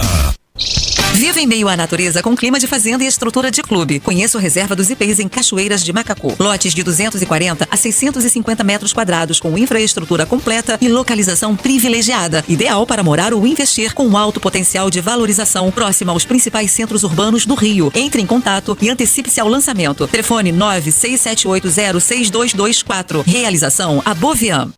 Speaker 7: Viva em meio à natureza com clima de fazenda e estrutura de clube. Conheça o Reserva dos Ipês em Cachoeiras de Macacu. Lotes de 240 a 650 metros quadrados com infraestrutura completa e localização privilegiada. Ideal para morar ou investir com alto potencial de valorização próxima aos principais centros urbanos do Rio. Entre em contato e antecipe-se ao lançamento. Telefone 967806224. Realização Abovian.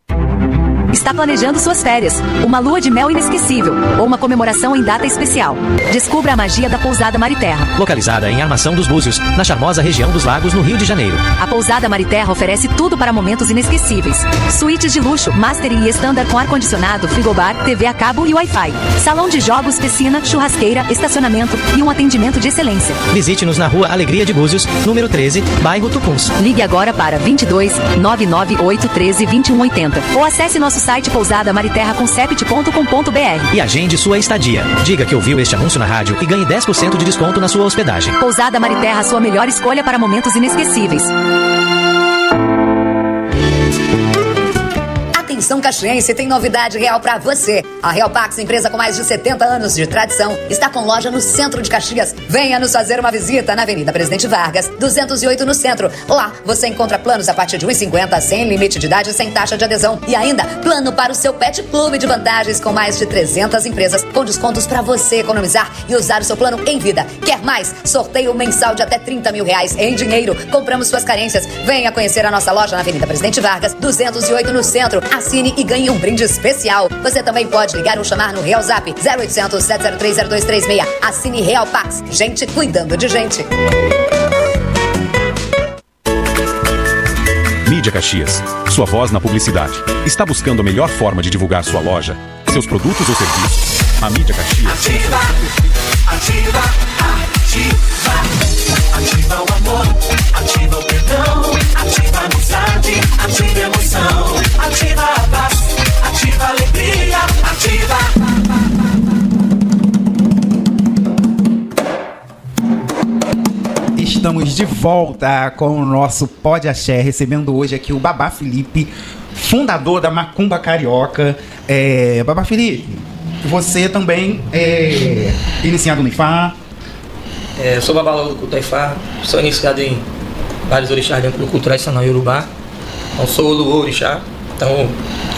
Speaker 8: Está planejando suas férias, uma lua de mel inesquecível ou uma comemoração em data especial? Descubra a magia da Pousada Mariterra.
Speaker 9: Localizada em Armação dos Búzios, na charmosa região dos Lagos, no Rio de Janeiro.
Speaker 8: A Pousada Mariterra oferece tudo para momentos inesquecíveis. Suítes de luxo, master e standard com ar-condicionado, frigobar, TV a cabo e Wi-Fi. Salão de jogos, piscina, churrasqueira, estacionamento e um atendimento de excelência.
Speaker 9: Visite-nos na Rua Alegria de Búzios, número 13, bairro Tucuns.
Speaker 8: Ligue agora para 22 998 13 2180 ou acesse nosso site pousadamariterraconcept.com.br.
Speaker 9: E agende sua estadia. Diga que ouviu este anúncio na rádio e ganhe 10% de desconto na sua hospedagem.
Speaker 8: Pousada Mariterra, sua melhor escolha para momentos inesquecíveis.
Speaker 10: Atenção caxiense, tem novidade real pra você. A Real Pax, empresa com mais de 70 anos de tradição, está com loja no centro de Caxias. Venha nos fazer uma visita na Avenida Presidente Vargas, 208 no centro. Lá você encontra planos a partir de R$ 1,50, sem limite de idade e sem taxa de adesão. E ainda, plano para o seu pet clube de vantagens com mais de 300 empresas, com descontos para você economizar e usar o seu plano em vida. Quer mais? Sorteio mensal de até R$30 mil em dinheiro. Compramos suas carências. Venha conhecer a nossa loja na Avenida Presidente Vargas, 208 no centro. Assine e ganhe um brinde especial. Você também pode ligar ou chamar no Real Zap 0800 703 0236. Assine Real Pax. Gente cuidando de gente.
Speaker 4: Mídia Caxias. Sua voz na publicidade. Está buscando a melhor forma de divulgar sua loja, seus produtos ou serviços? A Mídia Caxias.
Speaker 5: Ativa, ativa, ativa. Ativa o amor, ativa o perdão, ativa a amizade, ativa a emoção, ativa a paz, ativa a alegria, ativa.
Speaker 1: Estamos de volta com o nosso Pode Axé, recebendo hoje aqui o Babá Felipe, fundador da Macumba Carioca. Babá Felipe, você também é iniciado no IFA?
Speaker 3: Sou babalão do culto Ifá, sou iniciado em vários orixás dentro do culto tradicional Yorubá. Então sou o Luô Orixá, então eu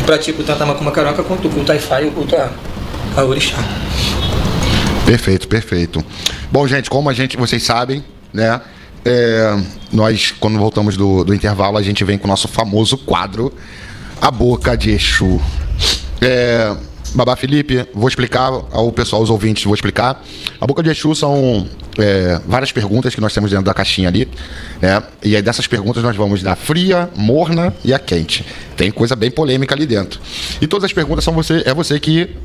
Speaker 3: pratico tanto a Macumba Carioca quanto o culto Ifá e o culto a Orixá.
Speaker 2: Perfeito, perfeito. Bom, gente, como vocês sabem, né? Nós, quando voltamos do intervalo, a gente vem com o nosso famoso quadro A Boca de Exu. Babá Felipe, vou explicar ao pessoal, aos ouvintes, vou explicar. A Boca de Exu são várias perguntas que nós temos dentro da caixinha ali, né? E aí dessas perguntas nós vamos da fria, morna e a quente. Tem coisa bem polêmica ali dentro. E todas as perguntas são você que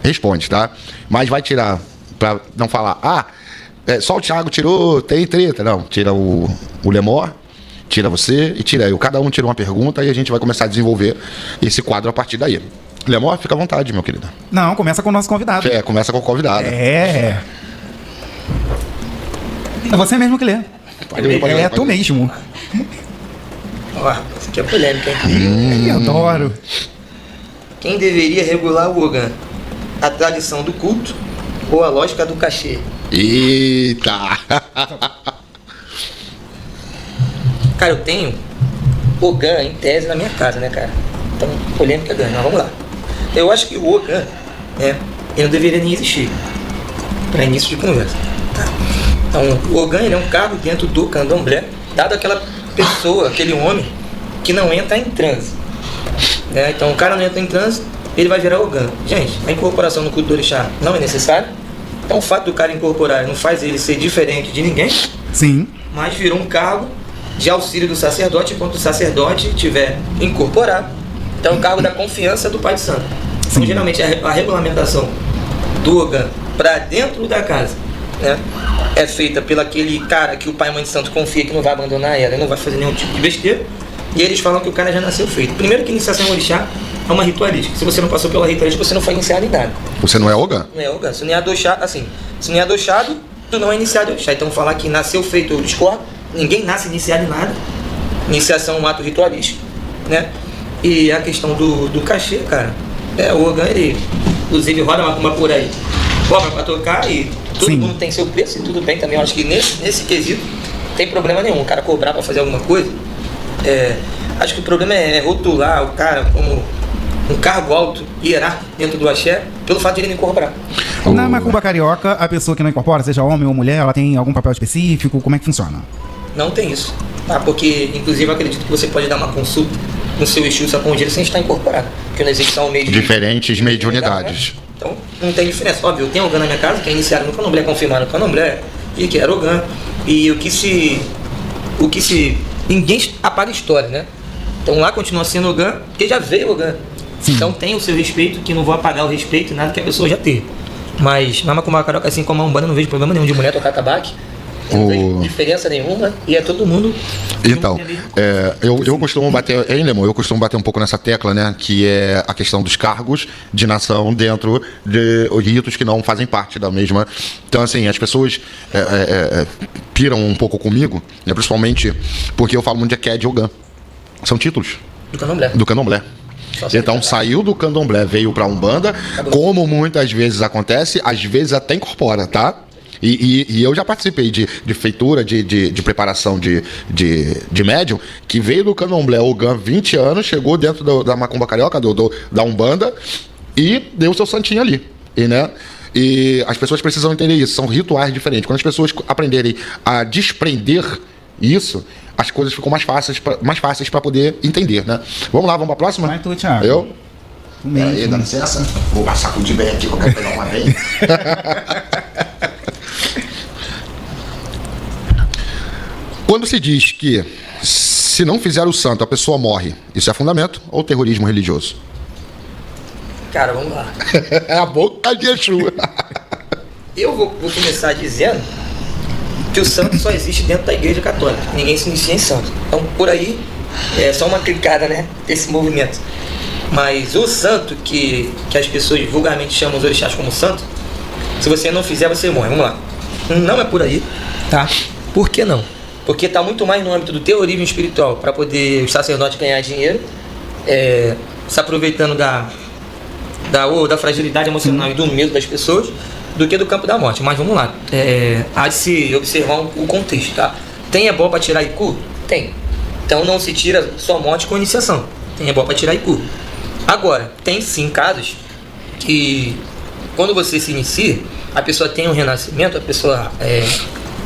Speaker 2: responde, tá? Mas vai tirar, pra não falar, só o Thiago tirou, tem treta. Não, tira o Lemor, tira você e tira eu. Cada um tira uma pergunta e a gente vai começar a desenvolver esse quadro a partir daí. Lemor, fica à vontade, meu querido.
Speaker 1: Não, começa com o nosso convidado.
Speaker 2: Começa com o convidado.
Speaker 1: É você mesmo que lê.
Speaker 2: Pode ler.
Speaker 1: Tu mesmo.
Speaker 3: Ó, isso aqui é polêmica, hein?
Speaker 1: Eu adoro.
Speaker 3: Quem deveria regular o Ogã? A tradição do culto ou a lógica do cachê?
Speaker 2: Eita!
Speaker 3: Cara, eu tenho Ogã em tese na minha casa, né, cara? Então, polêmica ganha, mas vamos lá. Eu acho que o Ogã, ele não deveria nem existir, para início de conversa. Tá? Então, o Ogã, ele é um cargo dentro do candomblé, dado aquela pessoa, aquele homem, que não entra em transe. Né? Então, o cara não entra em transe, ele vai virar Ogã. Gente, a incorporação no culto do orixá não é necessária. Então, o fato do cara incorporar não faz ele ser diferente de ninguém.
Speaker 1: Sim.
Speaker 3: Mas virou um cargo de auxílio do sacerdote enquanto o sacerdote estiver incorporado. Então é um cargo da confiança do Pai de Santo. Então, geralmente a regulamentação do Ogã para dentro da casa, né, é feita pelo aquele cara que o Pai e Mãe de Santo confia que não vai abandonar ela, não vai fazer nenhum tipo de besteira. E eles falam que o cara já nasceu feito. Primeiro que iniciação em orixá é uma ritualística. Se você não passou pela ritualística, você não foi iniciado em nada.
Speaker 2: Você não é Ogã?
Speaker 3: Não é Ogã. Se não é adochado, assim, se não é adochado, tu não é iniciado em orixá. Então falar que nasceu feito, eu discordo. Ninguém nasce iniciado em nada. Iniciação é um ato ritualístico, né? E a questão do cachê, cara, o Ogã, ele inclusive roda uma macumba por aí, cobra pra tocar e todo mundo tem seu preço e tudo bem também. Eu acho que nesse quesito não tem problema nenhum. O cara cobrar pra fazer alguma coisa, acho que o problema é rotular o cara como um cargo alto, hierárquico dentro do axé, pelo fato de ele não incorporar.
Speaker 1: Na Macumba Carioca, a pessoa que não incorpora, seja homem ou mulher, ela tem algum papel específico? Como é que funciona?
Speaker 3: Não tem isso, tá? Porque, inclusive, eu acredito que você pode dar uma consulta no seu Exu Saponjeiro sem estar incorporado, porque não existe só um meio de...
Speaker 2: Diferentes meios de unidades.
Speaker 3: Né? Então, não tem diferença. Óbvio, eu tenho Ogã na minha casa, que é iniciado no candomblé, confirmado no candomblé, e que era Ogã. E o que se... Ninguém apaga a história, né? Então lá continua sendo Ogã, porque já veio Ogã. Então tem o seu respeito, que não vou apagar o respeito, nada que a pessoa já teve. Mas na Macumba Carioca, assim como a Umbanda, não vejo problema nenhum de mulher tocar tabaque. Não tem diferença nenhuma e é todo mundo.
Speaker 2: Então, eu costumo bater, eu costumo bater um pouco nessa tecla, né? Que é a questão dos cargos de nação dentro de ritos que não fazem parte da mesma. Então, assim, as pessoas piram um pouco comigo, né, principalmente porque eu falo muito de Eked e Ogã. São títulos do candomblé. Então saiu do candomblé, veio para Umbanda, como muitas vezes acontece, às vezes até incorpora, tá? E eu já participei de feitura, de preparação de médium, que veio do candomblé Ogã 20 anos, chegou dentro da macumba carioca, da Umbanda, e deu o seu santinho ali, né? E as pessoas precisam entender isso, são rituais diferentes. Quando as pessoas aprenderem a desprender isso, as coisas ficam mais fáceis para poder entender, né? Vamos lá, vamos para a próxima?
Speaker 1: Vai tu, Thiago.
Speaker 2: Eu? Aí, dá licença. Vou sacudir bem aqui, que eu quero pegar uma bem. Quando se diz que se não fizer o santo a pessoa morre, isso é fundamento ou terrorismo religioso?
Speaker 3: Cara, vamos lá.
Speaker 2: É a boca de Exu.
Speaker 3: Eu vou começar dizendo que o santo só existe dentro da igreja católica. Ninguém se inicia em santo. Então, por aí, é só uma clicada, né? Esse movimento. Mas o santo que as pessoas vulgarmente chamam os orixás como santo, se você não fizer, você morre. Vamos lá. Não é por aí, tá? Por que não? Porque está muito mais no âmbito do terrorismo espiritual, para poder os sacerdotes ganhar dinheiro, se aproveitando da fragilidade emocional e do medo das pessoas, do que do campo da morte. Mas vamos lá, há de se observar o contexto, tá? Tem ebó para tirar Iku? Tem. Então não se tira só morte com iniciação. Tem ebó para tirar Iku. Agora, tem sim casos que quando você se inicia, a pessoa tem um renascimento, a pessoa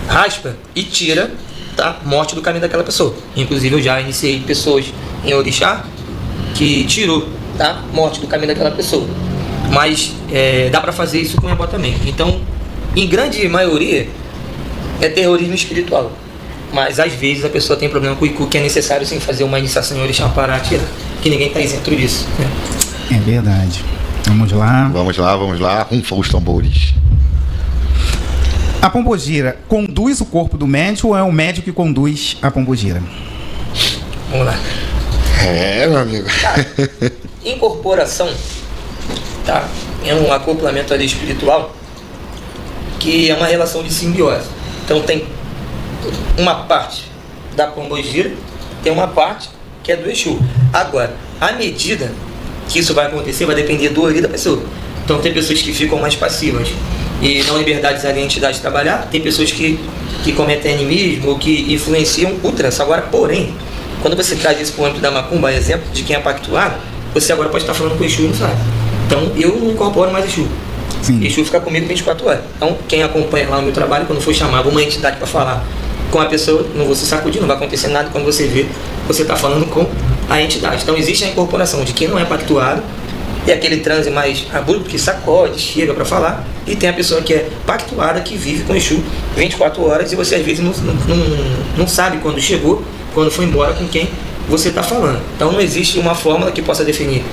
Speaker 3: raspa e tira, tá, morte do caminho daquela pessoa. Inclusive eu já iniciei pessoas em orixá que tirou, tá, morte do caminho daquela pessoa. Mas dá para fazer isso com ebó também. Então, em grande maioria, é terrorismo espiritual. Mas às vezes a pessoa tem problema com o Iku, que é necessário sim fazer uma iniciação em orixá para tirar. Que ninguém está isento disso, né?
Speaker 1: É verdade. Vamos lá.
Speaker 2: Vamos lá. Rumfa os tambores.
Speaker 1: A pombogira conduz o corpo do médium ou é o médium que conduz a pombogira?
Speaker 3: Vamos lá.
Speaker 2: Meu amigo.
Speaker 3: Cara, incorporação, tá? É um acoplamento ali espiritual que é uma relação de simbiose. Então tem uma parte da pombogira, tem uma parte que é do Exu. Agora, à medida que isso vai acontecer, vai depender do ori da pessoa. Então tem pessoas que ficam mais passivas e dão liberdade à entidade trabalhar, tem pessoas que cometem animismo ou que influenciam o trance. Agora, porém, quando você traz isso para o âmbito da macumba, exemplo de quem é pactuado, você agora pode estar falando com o Exu e não sabe. Então eu não incorporo mais Exu. Sim. Exu fica comigo 24 horas. Então quem acompanha lá o meu trabalho, quando for chamar uma entidade para falar com a pessoa, não vou se sacudir, não vai acontecer nada. Quando você vê, você está falando com a entidade. Então existe a incorporação de quem não é pactuado, é aquele transe mais abrupto que sacode, chega para falar, e tem a pessoa que é pactuada, que vive com Exu 24 horas e você às vezes não sabe quando chegou, quando foi embora, com quem você está falando. Então não existe uma fórmula que possa definir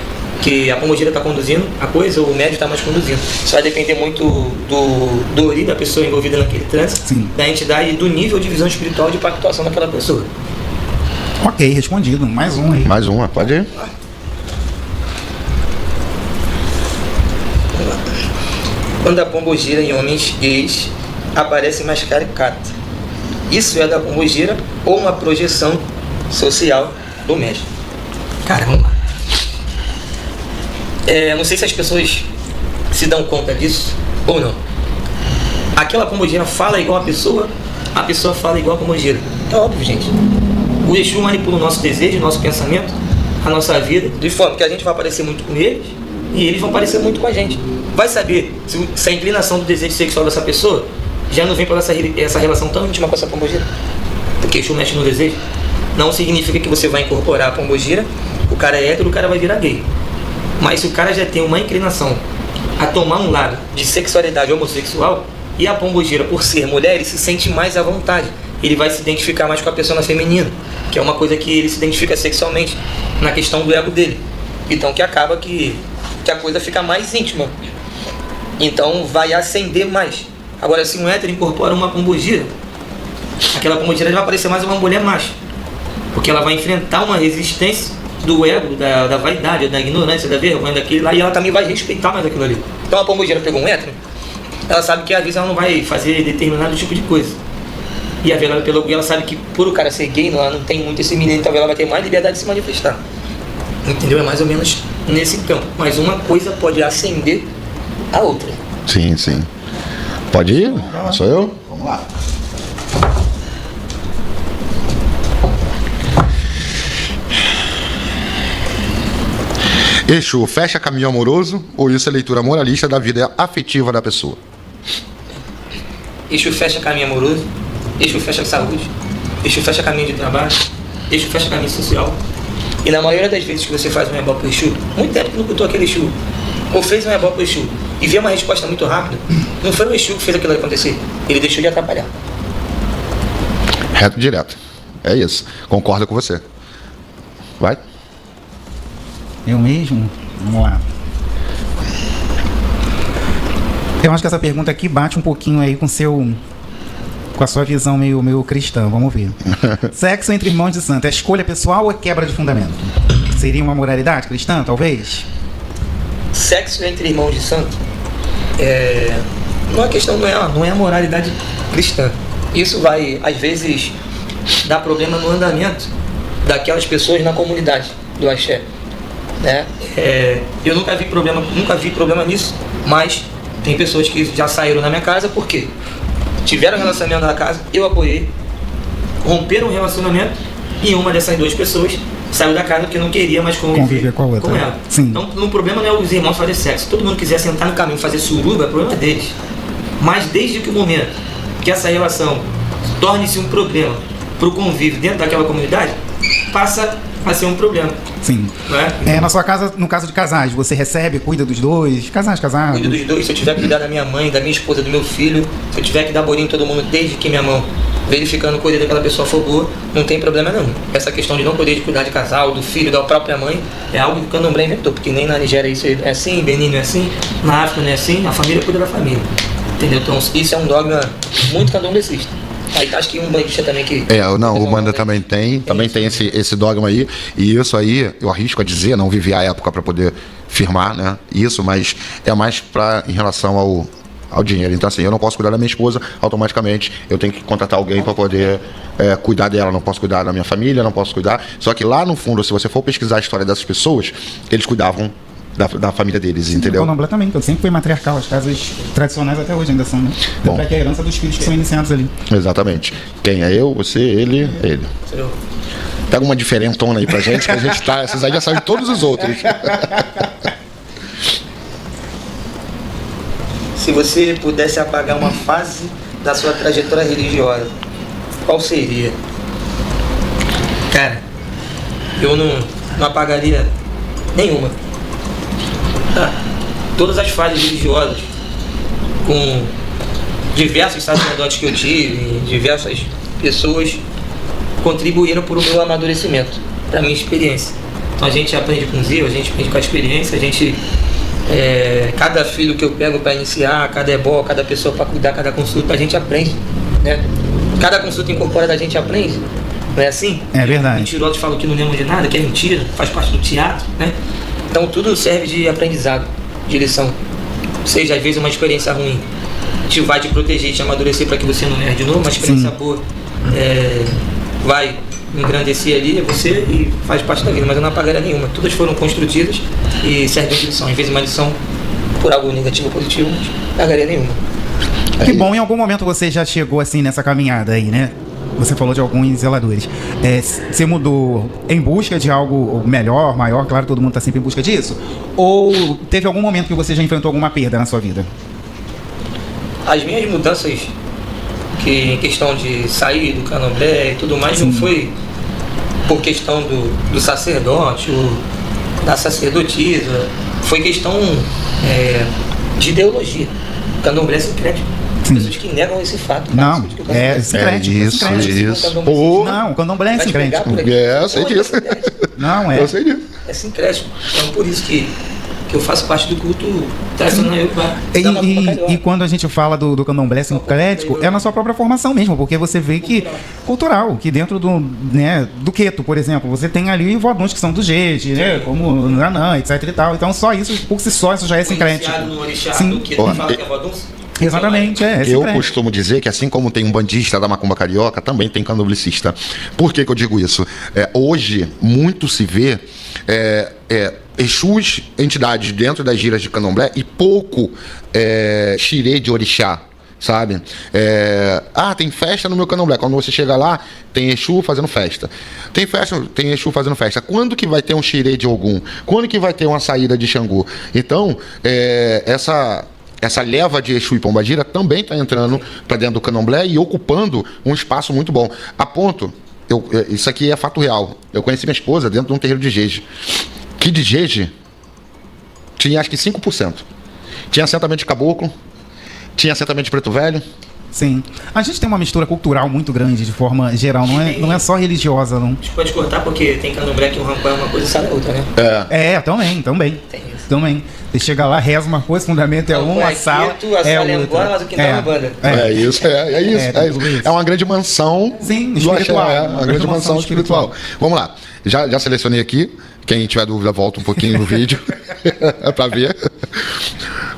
Speaker 3: que a pombogira está conduzindo a coisa ou o médium está mais conduzindo. Isso vai depender muito do ori da pessoa envolvida naquele transe, sim, da entidade e do nível de visão espiritual de pactuação daquela pessoa.
Speaker 1: Ok, respondido. Mais um aí.
Speaker 2: Mais uma, pode ir.
Speaker 3: Quando a pombogira em homens gays aparece mais caricata, isso é da pombogira ou uma projeção social do médium? Cara, vamos lá. Não sei se as pessoas se dão conta disso ou não. Aquela pombogira fala igual a pessoa fala igual a pombogira. É óbvio, gente. O Exu manipula o nosso desejo, o nosso pensamento, a nossa vida, de forma que a gente vai aparecer muito com eles e eles vão aparecer muito com a gente. Vai saber se a inclinação do desejo sexual dessa pessoa já não vem por essa relação tão íntima com essa pombogira. Porque Exu mexe no desejo. Não significa que você vai incorporar a pombogira, o cara é hétero, o cara vai virar gay. Mas se o cara já tem uma inclinação a tomar um lado de sexualidade homossexual, e a pombogira, por ser mulher, ele se sente mais à vontade. Ele vai se identificar mais com a persona feminina, que é uma coisa que ele se identifica sexualmente, na questão do ego dele. Então que acaba que a coisa fica mais íntima. Então vai ascender mais. Agora, se um hétero incorpora uma pombogira, aquela pombogira vai parecer mais uma mulher macho. Porque ela vai enfrentar uma resistência do ego, da vaidade, da ignorância, da vergonha daquilo lá, e ela também vai respeitar mais aquilo ali. Então a pombogira pegou um hétero, ela sabe que às vezes ela não vai fazer determinado tipo de coisa. E a vela pelo ela sabe que por o cara ser gay, ela não tem muito esse menino, então ela vai ter mais liberdade de se manifestar. Entendeu? É mais ou menos nesse campo. Mas uma coisa pode acender a outra.
Speaker 2: Sim, sim. Pode ir? Sou eu? Vamos lá. Exu, fecha caminho amoroso ou isso é leitura moralista da vida afetiva da pessoa?
Speaker 3: Exu fecha caminho amoroso, Exu fecha saúde, Exu fecha caminho de trabalho, Exu fecha caminho social. E na maioria das vezes que você faz um ebó pro Exu, muito tempo que não botou aquele Exu, ou fez um ebó pro Exu e vê uma resposta muito rápida, não foi o Exu que fez aquilo acontecer, ele deixou de atrapalhar.
Speaker 2: Reto e direto. É isso. Concordo com você. Vai.
Speaker 1: Eu mesmo? Vamos lá. Eu acho que essa pergunta aqui bate um pouquinho aí com a sua visão meio cristã. Vamos ver. Sexo entre irmãos de santo é escolha pessoal ou é quebra de fundamento? Seria uma moralidade cristã, talvez?
Speaker 3: Sexo entre irmãos de santo a questão não é a moralidade cristã. Isso vai, às vezes, dar problema no andamento daquelas pessoas na comunidade do axé. Né? Eu nunca vi problema nisso, mas tem pessoas que já saíram da minha casa porque tiveram relacionamento na casa, eu apoiei, romperam o relacionamento e uma dessas duas pessoas saiu da casa porque não queria mais conviver
Speaker 1: com a outra.
Speaker 3: Com ela.
Speaker 1: Sim.
Speaker 3: Então o problema não é os irmãos fazer sexo. Se todo mundo quiser sentar no caminho e fazer suruba, é problema deles. Mas desde que o momento que essa relação torne-se um problema para o convívio dentro daquela comunidade, passa a ser um problema.
Speaker 1: Sim. Na sua casa, no caso de casais, você recebe, cuida dos dois? Casais, casados?
Speaker 3: Cuido dos dois. Se eu tiver que cuidar da minha mãe, da minha esposa, do meu filho, se eu tiver que dar bolinho em todo mundo desde que minha mão verificando coisa daquela pessoa for boa, não tem problema não. Essa questão de não poder cuidar de casal, do filho, da própria mãe, é algo que o Candomblé inventou, porque nem na Nigéria isso é assim, em Benin não é assim, na África não é assim, a família cuida da família. Entendeu? Então isso é um dogma muito candomblessista. Aí acho que um bandista também que...
Speaker 2: o Umbanda também tem esse dogma aí, e isso aí, eu arrisco a dizer, não vivi a época para poder firmar, né, isso, mas é mais em relação ao dinheiro. Então assim, eu não posso cuidar da minha esposa, automaticamente eu tenho que contratar alguém para poder cuidar dela, não posso cuidar da minha família, não posso cuidar, só que lá no fundo, se você for pesquisar a história dessas pessoas, eles cuidavam da família deles, entendeu?
Speaker 1: O Candomblé também, que sempre foi matriarcal, as casas tradicionais até hoje ainda são, né? Bom, é que a herança dos filhos que são iniciados ali.
Speaker 2: Exatamente. Quem é eu, você, ele. Pega uma diferentona aí pra gente, que a gente tá. Esses aí já sabem todos os outros.
Speaker 3: Se você pudesse apagar uma fase da sua trajetória religiosa, qual seria? Cara, eu não apagaria nenhuma. Todas as fases religiosas, com diversos sacerdotes que eu tive, diversas pessoas, contribuíram para o meu amadurecimento, para a minha experiência. Então a gente aprende com os erros, a gente aprende com a experiência, a gente... cada filho que eu pego para iniciar, cada ebó, cada pessoa para cuidar, cada consulta, a gente aprende, né? Cada consulta incorporada a gente aprende, não é assim?
Speaker 1: É verdade.
Speaker 3: Mentirosos falam que não lembram de nada, que é mentira, faz parte do teatro, né? Então tudo serve de aprendizado, de lição. Seja às vezes uma experiência ruim, vai te proteger, te amadurecer para que você não erre de novo, uma experiência boa vai engrandecer ali você e faz parte da vida, mas eu não apagaria nenhuma. Todas foram construtivas e servem de lição. Às vezes uma lição por algo negativo ou positivo, mas não apagaria nenhuma.
Speaker 1: Que bom, em algum momento você já chegou assim nessa caminhada aí, né? Você falou de alguns zeladores. Você mudou em busca de algo melhor, maior? Claro, todo mundo está sempre em busca disso. Ou teve algum momento que você já enfrentou alguma perda na sua vida?
Speaker 3: As minhas mudanças, que em questão de sair do Candomblé e tudo mais, não foi por questão do sacerdote ou da sacerdotisa. Foi questão de ideologia. O Candomblé é sincrético. Pessoas que negam esse fato.
Speaker 1: Não, é sincrético.
Speaker 2: Isso.
Speaker 1: Não, o Candomblé é sincrético.
Speaker 2: Eu sei disso.
Speaker 1: Não,
Speaker 2: Eu sei disso.
Speaker 3: É sincrético. Então por isso que que eu faço parte do culto tradicional.
Speaker 1: E quando a gente fala do candomblé sincrético, é na sua própria formação mesmo, porque você vê que cultural, que dentro do Queto, por exemplo, você tem ali vodões que são do Jeje, né, como Nanã, etc e tal. Então só isso, por si só, isso já é sincrético.
Speaker 3: No orixá do Queto, fala que é vodão.
Speaker 1: Exatamente,
Speaker 2: eu costumo dizer que assim como tem um bandista da macumba carioca, também tem candomblessista. Por que eu digo isso? Hoje, muito se vê Exus, entidades dentro das giras de candomblé e pouco xirê de orixá, sabe? Tem festa no meu candomblé. Quando você chega lá, tem Exu fazendo festa. Tem Exu fazendo festa. Quando que vai ter um xirê de Ogum? Quando que vai ter uma saída de Xangô? Então, essa leva de Exu e Pombagira também está entrando para dentro do candomblé e ocupando um espaço muito bom. A ponto, isso aqui é fato real. Eu conheci minha esposa dentro de um terreiro de Jeje. Que de Jeje tinha acho que 5%. Tinha assentamento de caboclo, tinha assentamento de preto velho.
Speaker 1: Sim. A gente tem uma mistura cultural muito grande de forma geral, não é só religiosa, não.
Speaker 3: A gente pode cortar porque tem candomblé que o rancor é uma coisa e sabe outra, né?
Speaker 1: Também.
Speaker 3: Tem isso.
Speaker 1: Também. Você chega lá, reza uma coisa, fundamento é uma, a sala é outra.
Speaker 3: Mas o que é uma banda.
Speaker 2: É isso. É uma grande mansão.
Speaker 1: Sim, espiritual.
Speaker 2: Uma grande mansão espiritual. Vamos lá. Já selecionei aqui. Quem tiver dúvida, volta um pouquinho no vídeo para ver.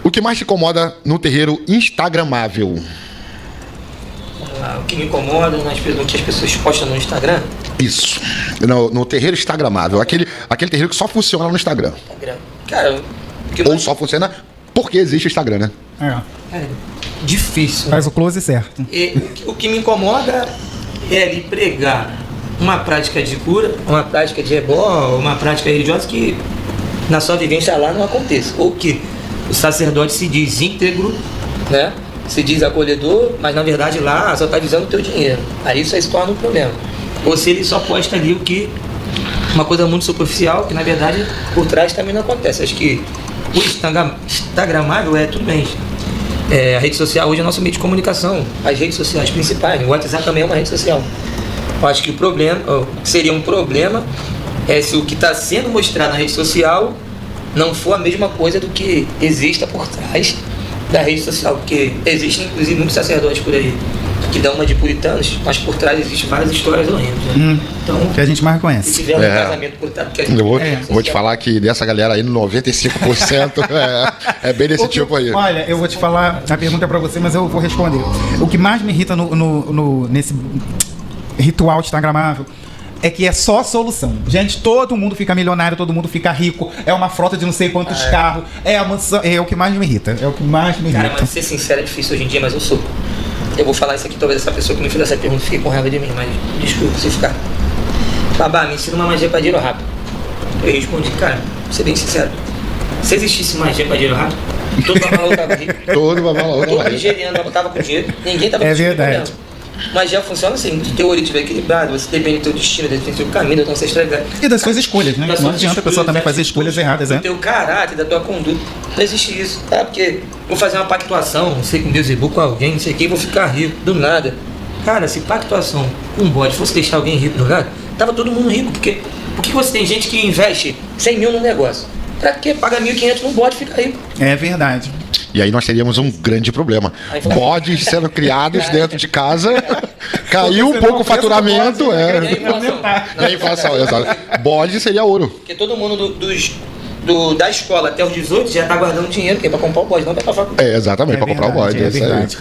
Speaker 2: O que mais te incomoda no terreiro instagramável?
Speaker 3: O que me incomoda no que as pessoas postam no Instagram?
Speaker 2: Isso. No terreiro instagramável. Aquele terreiro que só funciona no Instagram.
Speaker 3: Cara,
Speaker 2: ou só funciona porque existe o Instagram, né?
Speaker 3: É difícil.
Speaker 1: Faz o close certo.
Speaker 3: O que me incomoda é ele pregar uma prática de cura, uma prática de ebó, uma prática religiosa que na sua vivência lá não aconteça. Ou que o sacerdote se diz íntegro, né? Se diz acolhedor, mas na verdade lá só está visando o teu dinheiro. Aí isso aí se torna um problema. Ou se ele só posta ali o que uma coisa muito superficial, que na verdade por trás também não acontece. Acho que o instagramável tudo bem. A rede social hoje é nosso meio de comunicação. As redes sociais principais, o WhatsApp também é uma rede social. Eu acho que seria um problema se o que está sendo mostrado na rede social não for a mesma coisa do que exista por trás da rede social, porque existem inclusive muitos sacerdotes por aí que dão uma de puritanos, mas por trás existem várias histórias horrendas. Então,
Speaker 1: que a gente mais conhece.
Speaker 3: Se tiver um casamento por trás,
Speaker 2: vou te falar que dessa galera aí, 95% é bem desse tipo aí.
Speaker 1: Olha, eu vou te falar, a pergunta é pra você, mas eu vou responder. O que mais me irrita nesse ritual instagramável é que é só solução. Gente, todo mundo fica milionário, todo mundo fica rico, é uma frota de não sei quantos carros, é a mansão, é o que mais me irrita.
Speaker 3: Cara, mas ser sincero é difícil hoje em dia, mas eu sou. Eu vou falar isso aqui, talvez essa pessoa que me fez essa pergunta fique com raiva de mim, mas desculpa se ficar. Babá, me ensina uma magia pra dinheiro rápido. Eu respondi, cara, vou ser bem sincero. Se existisse magia pra dinheiro rápido, todo babalão tava rico. Todo nigeriano tava com dinheiro, ninguém tava com dinheiro. É verdade. Mas já funciona assim, se o teu olho estiver equilibrado, você depende do teu destino, depende do teu caminho, da tua ancestralidade.
Speaker 1: E das suas escolhas, né? Não adianta a pessoa também fazer escolhas erradas,
Speaker 3: do teu caráter, da tua conduta. Não existe isso, tá? Porque vou fazer uma pactuação, não sei com Deus e com alguém, não sei o que, vou ficar rico, do nada. Cara, se pactuação com um bode fosse deixar alguém rico do nada, tava todo mundo rico, porque por que você tem gente que investe 100 mil no negócio? Pra quê? Paga 1.500 num bode e fica rico.
Speaker 1: É verdade.
Speaker 2: E aí nós teríamos um grande problema. Bodes sendo criados dentro de casa, caiu um pouco o faturamento. A inflação, exato. Bode seria ouro.
Speaker 3: Porque todo mundo da escola até os 18 já tá guardando dinheiro para comprar o bode, não para faculdade.
Speaker 2: Exatamente, para comprar o bode.
Speaker 1: É verdade.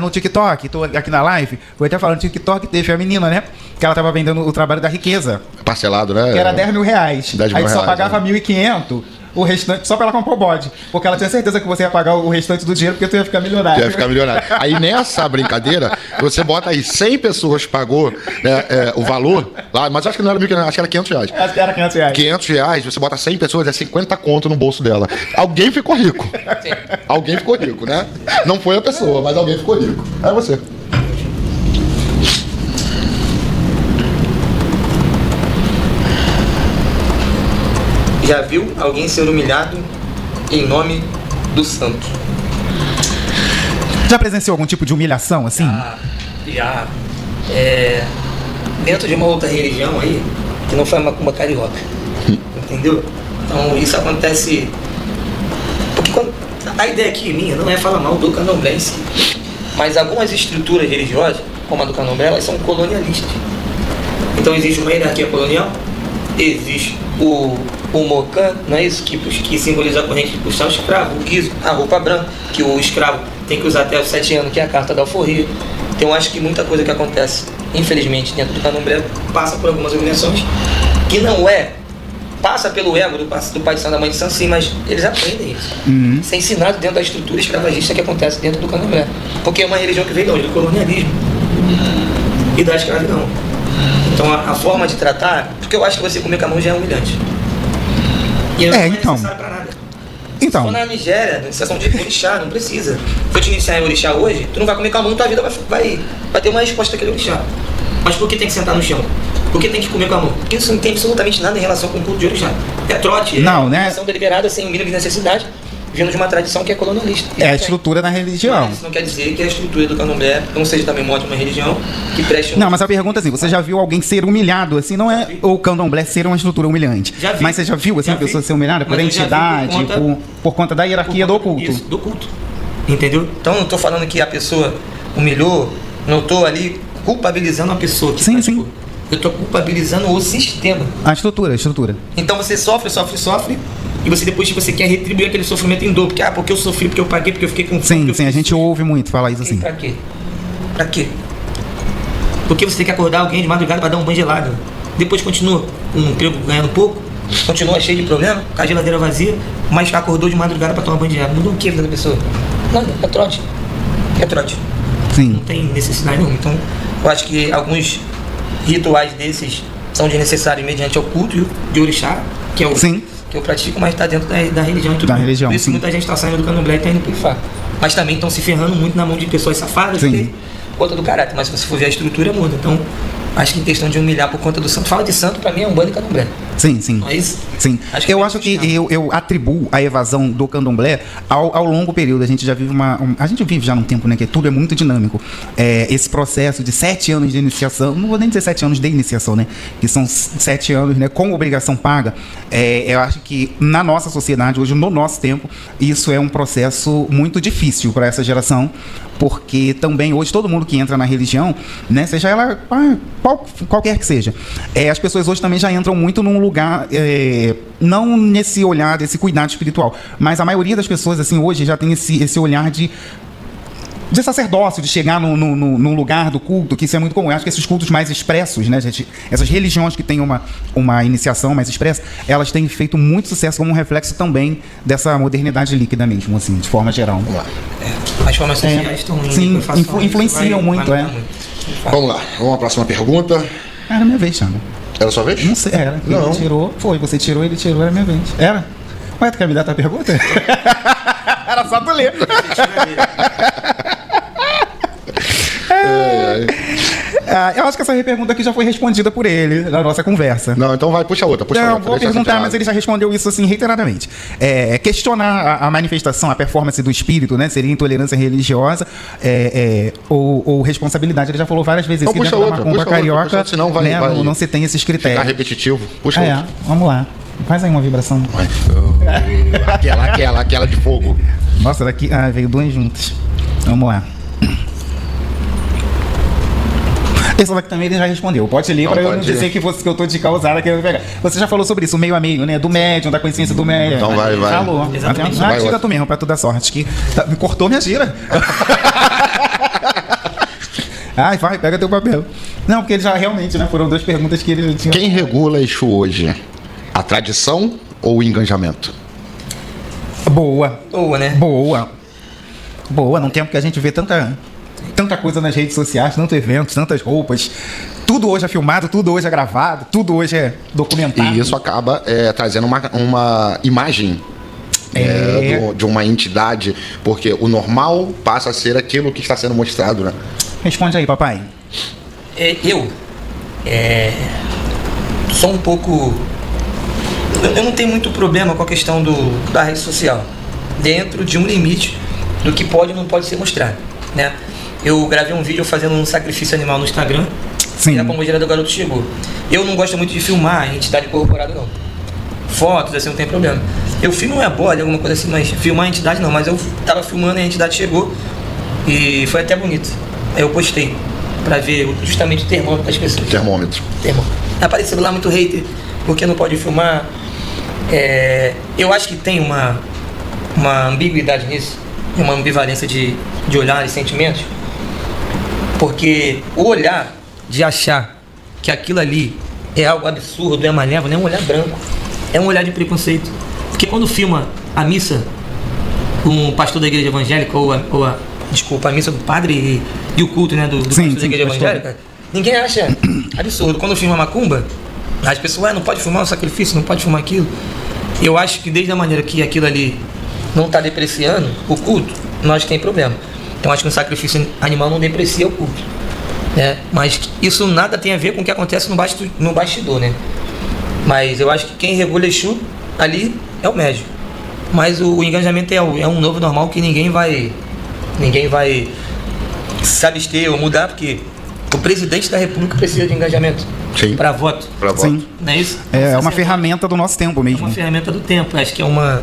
Speaker 1: No TikTok, tô aqui na live, vou até falando, no TikTok teve a menina, né? Que ela tava vendendo o trabalho da riqueza.
Speaker 2: Parcelado, né?
Speaker 1: Que era 10 mil reais.
Speaker 2: 10 mil
Speaker 1: aí só
Speaker 2: reais,
Speaker 1: pagava 1.500. O restante, só pra ela comprar o bode. Porque ela tinha certeza que você ia pagar o restante do dinheiro porque tu ia ficar milionário.
Speaker 2: Aí nessa brincadeira, você bota aí 100 pessoas pagou o valor, lá, mas acho que não era 1.500, acho que era 500 reais.
Speaker 1: Acho que era 500 reais.
Speaker 2: 500 reais, você bota 100 pessoas, é 50 conto no bolso dela. Alguém ficou rico. Alguém ficou rico, né? Não foi a pessoa, mas alguém ficou rico. É você.
Speaker 3: Já viu alguém ser humilhado em nome do santo?
Speaker 1: Já presenciou algum tipo de humilhação assim?
Speaker 3: Já. Dentro de uma outra religião aí, que não foi a macumba carioca. Entendeu? Então isso acontece A ideia aqui minha não é falar mal do candomblé em si, mas algumas estruturas religiosas, como a do candomblé, elas são colonialistas. Então existe uma hierarquia colonial, existe o mocan, não é isso? Que simboliza a corrente de puxar o escravo, o guizo, a roupa branca, que o escravo tem que usar até os 7 anos, que é a carta da alforria. Então eu acho que muita coisa que acontece, infelizmente, dentro do candomblé, passa por algumas organizações que não passa pelo ego do pai de santo, da mãe de santo, sim, mas eles aprendem isso. Isso é ensinado dentro da estrutura escravagista que acontece dentro do candomblé. Porque é uma religião que veio do colonialismo e da escravidão. Então a forma de tratar, porque eu acho que você comer com a mão já é humilhante. E não é necessário pra nada.
Speaker 1: Então.
Speaker 3: Se for na Nigéria, na iniciação de orixá, não precisa. Se eu te iniciar em orixá hoje, tu não vai comer com a mão, tua vida vai ter uma resposta daquele orixá. Mas por que tem que sentar no chão? Por que tem que comer com a mão? Porque isso não tem absolutamente nada em relação com o culto de orixá. É trote,
Speaker 1: não, né?
Speaker 3: Ação deliberada, sem o mínimo de necessidade, vindo de uma tradição que é colonialista.
Speaker 1: É a estrutura da religião.
Speaker 3: Mas isso não quer dizer que a estrutura do candomblé não seja também uma ótima religião que preste...
Speaker 1: Não, mas a pergunta é assim, você já viu alguém ser humilhado? Assim, não é o candomblé ser uma estrutura humilhante.
Speaker 3: Já vi.
Speaker 1: Mas você já viu assim, a pessoa ser humilhada por entidade, por conta da hierarquia do culto?
Speaker 3: Isso, do culto. Entendeu? Então não estou falando que a pessoa humilhou, não estou ali culpabilizando a pessoa que praticou. Eu estou culpabilizando o sistema.
Speaker 1: A estrutura.
Speaker 3: Então você sofre, e você depois você quer retribuir aquele sofrimento em dor. Porque eu sofri, porque eu paguei, porque eu fiquei com fome.
Speaker 1: Sim, a gente ouve muito falar isso assim.
Speaker 3: Pra quê? Porque você tem que acordar alguém de madrugada para dar um banho gelado. Depois continua com um emprego ganhando pouco, continua cheio de problema, com a geladeira vazia, mas acordou de madrugada para tomar banho gelado. Mudou o que da pessoa? Nada, é trote.
Speaker 1: Sim.
Speaker 3: Não tem necessidade nenhuma. Então, eu acho que alguns rituais desses são desnecessários mediante ao culto de orixá, que é o que eu pratico, mas está dentro da religião e tudo.
Speaker 1: Da religião,
Speaker 3: por isso muita gente está saindo do candomblé e está indo pro Ifá. Mas também estão se ferrando muito na mão de pessoas safadas por conta do caráter. Mas se você for ver a estrutura, muda. Então, acho que em questão de humilhar por conta do santo, fala de santo, para mim é um bando de candomblé.
Speaker 1: Sim.
Speaker 3: Mas,
Speaker 1: eu acho que eu atribuo a evasão do candomblé ao longo período. A gente já vive a gente vive já num tempo, né, que tudo é muito dinâmico. Esse processo de 7 anos de iniciação, não vou nem dizer 7 anos de iniciação, né, que são 7 anos, né, com obrigação paga. Eu acho que na nossa sociedade, hoje, no nosso tempo, isso é um processo muito difícil para essa geração, porque também hoje todo mundo que entra na religião, né, seja ela qualquer que seja, as pessoas hoje também já entram muito num lugar, não nesse olhar desse cuidado espiritual, mas a maioria das pessoas assim hoje já tem esse olhar de sacerdócio, de chegar num lugar do culto, que isso é muito comum. Eu acho que esses cultos mais expressos, né, gente, essas religiões que têm uma iniciação mais expressa, elas têm feito muito sucesso como um reflexo também dessa modernidade líquida mesmo, assim, de forma geral.
Speaker 3: As formas sociais estão
Speaker 1: influenciam muito,
Speaker 2: Vamos lá, vamos à próxima pergunta.
Speaker 1: Era minha vez, Thiago.
Speaker 2: Era sua vez?
Speaker 1: Não sei, era.
Speaker 2: Não.
Speaker 1: Ele tirou, você tirou, ele tirou, era minha vez. Era? Ué, tu quer me dar a tua pergunta? Era só tu ler. Eu acho que essa pergunta aqui já foi respondida por ele na nossa conversa.
Speaker 2: Não, então vai, puxa outra.
Speaker 1: Não, vou perguntar, mas ele já respondeu isso assim reiteradamente. Questionar a manifestação, a performance do espírito, né? Seria intolerância religiosa ou responsabilidade. Ele já falou várias vezes
Speaker 2: então,
Speaker 1: isso.
Speaker 2: Puxa outra, macumba carioca,
Speaker 1: senão vai não se tem esses critérios.
Speaker 2: Ficar repetitivo. Puxa outra.
Speaker 1: Vamos lá. Faz aí uma vibração.
Speaker 2: Aquela de fogo.
Speaker 1: Nossa, daqui veio 2 juntas. Vamos lá. Essa daqui também ele já respondeu. Pode ler para eu não dizer que eu tô de causada que eu vou pegar. Você já falou sobre isso, o meio a meio, né? Do médium, da consciência do médium.
Speaker 2: Então vai.
Speaker 1: Falou. Tira tu mesmo, pra tu dar sorte. Que me cortou minha gira. Vai, pega teu papel. Não, porque ele já realmente, né? Foram 2 perguntas que ele tinha.
Speaker 2: Quem regula Exu hoje? A tradição ou o engajamento?
Speaker 1: Boa,
Speaker 3: né?
Speaker 1: Boa, num tempo que a gente vê tanta coisa nas redes sociais, tantos eventos, tantas roupas, tudo hoje é filmado, tudo hoje é gravado, tudo hoje é documentado.
Speaker 2: E isso acaba trazendo uma imagem de uma entidade, porque o normal passa a ser aquilo que está sendo mostrado, né?
Speaker 1: Responde aí, papai.
Speaker 3: Eu sou um pouco... Eu não tenho muito problema com a questão da rede social, dentro de um limite do que pode ou não pode ser mostrado, né? Eu gravei um vídeo fazendo um sacrifício animal no Instagram.
Speaker 1: Sim.
Speaker 3: E a pombogira do garoto chegou. Eu não gosto muito de filmar a entidade corporada, não. fotos, assim, não tem problema. Eu filmo uma bolha, alguma coisa assim, mas filmar a entidade não. Mas eu tava filmando e a entidade chegou e foi até bonito. Aí eu postei pra ver justamente o termômetro das pessoas.
Speaker 2: Termômetro.
Speaker 3: Apareceu lá muito hater, porque não pode filmar. Eu acho que tem uma ambiguidade nisso, uma ambivalência de olhar e sentimentos, porque o olhar de achar que aquilo ali é algo absurdo, é malévolo, não é um olhar branco, é um olhar de preconceito. Porque quando filma a missa, um pastor da igreja evangélica, a missa do padre e o culto, né, do pastor da igreja evangélica, ninguém acha absurdo. Quando filma macumba, as pessoas, não pode filmar o sacrifício, não pode filmar aquilo. Eu acho que desde a maneira que aquilo ali não está depreciando o culto, nós tem problema. Então acho que um sacrifício animal não deprecia o culto, né? Mas isso nada tem a ver com o que acontece no bastidor, né? Mas eu acho que quem regula Exu ali é o médium. Mas o engajamento é um novo normal que ninguém vai se abster ou mudar, porque o presidente da República precisa de engajamento para voto.
Speaker 1: Sim.
Speaker 3: Não é isso?
Speaker 1: É uma ferramenta do nosso tempo mesmo.
Speaker 3: É uma ferramenta do tempo. Acho que é uma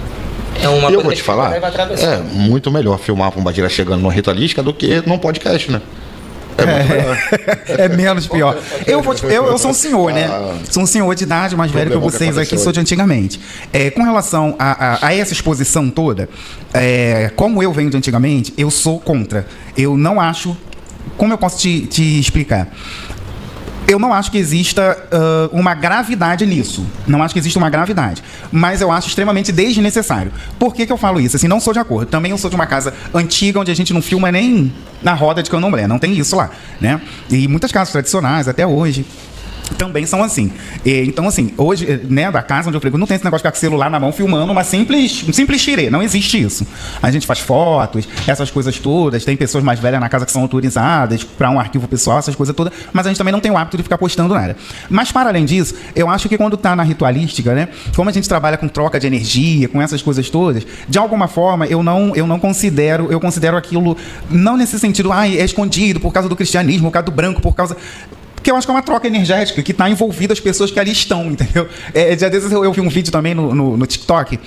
Speaker 2: eu vou te falar, é muito melhor filmar a pombagira chegando numa ritualística do que num podcast, né?
Speaker 1: É menos pior. Eu sou um senhor, né? Sou um senhor de idade mais velho que vocês aqui, sou de antigamente. Com relação a essa exposição toda, como eu venho de antigamente, eu sou contra. Eu não acho... Como eu posso te explicar? Eu não acho que exista uma gravidade nisso. Não acho que exista uma gravidade. Mas eu acho extremamente desnecessário. Por que eu falo isso? Assim, não sou de acordo. Também eu sou de uma casa antiga onde a gente não filma nem na roda de candomblé. Não tem isso lá, né? E muitas casas tradicionais, até hoje, também são assim. Então, assim, hoje, né, da casa onde eu frequento, não tem esse negócio de ficar com o celular na mão filmando um simples xirê. Não existe isso. A gente faz fotos, essas coisas todas. Tem pessoas mais velhas na casa que são autorizadas para um arquivo pessoal, essas coisas todas. Mas a gente também não tem o hábito de ficar postando nada. Mas, para além disso, eu acho que quando tá na ritualística, né, como a gente trabalha com troca de energia, com essas coisas todas, de alguma forma, eu não considero, eu considero aquilo, não nesse sentido, é escondido por causa do cristianismo, por causa do branco, por causa... Porque eu acho que é uma troca energética que está envolvida as pessoas que ali estão, entendeu? Dia desses eu vi um vídeo também no TikTok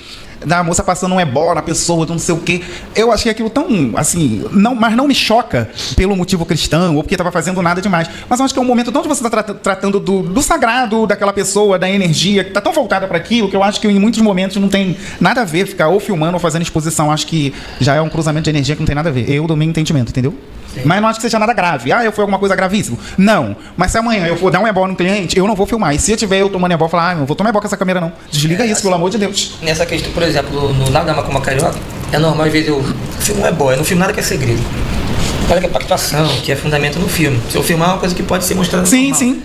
Speaker 1: da moça passando um ebó na pessoa, não sei o quê. Eu achei aquilo tão, assim, mas não me choca pelo motivo cristão ou porque estava fazendo nada demais. Mas eu acho que é um momento onde você está tratando do sagrado daquela pessoa, da energia, que está tão voltada para aquilo, que eu acho que em muitos momentos não tem nada a ver ficar ou filmando ou fazendo exposição. Acho que já é um cruzamento de energia que não tem nada a ver. Eu, do meu entendimento, entendeu? Sim. Mas não acho que seja nada grave. Eu fui alguma coisa gravíssima. Não. Mas se amanhã eu for dar um ebó no cliente, eu não vou filmar. E se eu tiver eu tomando ebó, falar, não vou tomar ebó com essa câmera não. Desliga isso, pelo amor de Deus.
Speaker 3: Nessa questão, por exemplo, no lado da macumba carioca, é normal, às vezes eu filmo um ebó, eu não filmo nada que é segredo. Nada que é pactuação, que é fundamento no filme. Se eu filmar, é uma coisa que pode ser mostrada no
Speaker 1: Sim,
Speaker 3: normal.
Speaker 1: sim.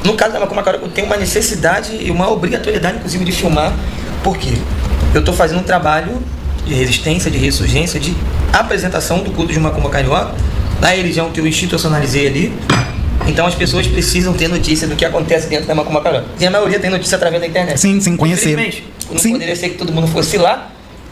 Speaker 3: No caso da macumba carioca, eu tenho uma necessidade e uma obrigatoriedade, inclusive, de filmar. Por quê? Eu estou fazendo um trabalho de resistência, de ressurgência, de apresentação do culto de macumba carioca, da religião que eu institucionalizei ali. Então as pessoas precisam ter notícia do que acontece dentro da macumba carioca. E a maioria tem notícia através da internet.
Speaker 1: Sim, conhecer.
Speaker 3: Infelizmente, não poderia ser que todo mundo fosse lá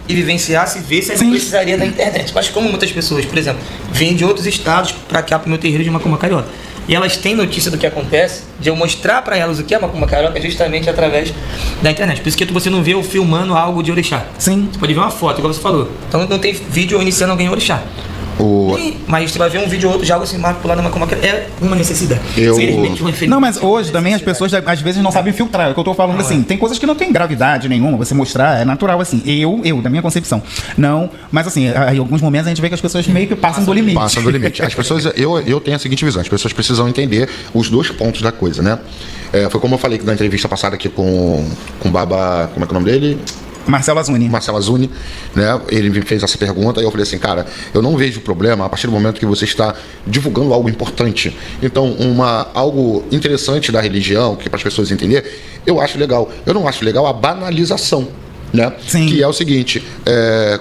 Speaker 3: e vivenciasse e visse, aí não precisaria da internet. Mas como muitas pessoas, por exemplo, vêm de outros estados para cá, para o meu terreiro de macumba carioca, e elas têm notícia do que acontece, de eu mostrar para elas o que é macumba carioca justamente através da internet. Por isso que você não vê eu filmando algo de orixá.
Speaker 1: Sim.
Speaker 3: Você pode ver uma foto, igual você falou. Então não tem vídeo iniciando alguém em orixá. Mas você vai ver um vídeo ou outro de algo assim, manipulado na macumba carioca. É uma necessidade.
Speaker 1: Não, mas hoje também as pessoas às vezes não sabem filtrar. É o que eu tô falando, assim. Tem coisas que não tem gravidade nenhuma, você mostrar, é natural, assim. Eu, da minha concepção. Não, mas assim, em alguns momentos a gente vê que as pessoas meio que passam do limite.
Speaker 2: Passam do limite. As pessoas, eu tenho a seguinte visão, as pessoas precisam entender os dois pontos da coisa, né? Foi como eu falei na entrevista passada aqui com o Baba, como é que é o nome dele?
Speaker 1: Marcelo
Speaker 2: Azuni, né? Ele me fez essa pergunta e eu falei assim, cara, eu não vejo problema a partir do momento que você está divulgando algo importante. Então, algo interessante da religião, que para as pessoas entenderem, eu acho legal. Eu não acho legal a banalização, né?
Speaker 1: Sim.
Speaker 2: Que é o seguinte,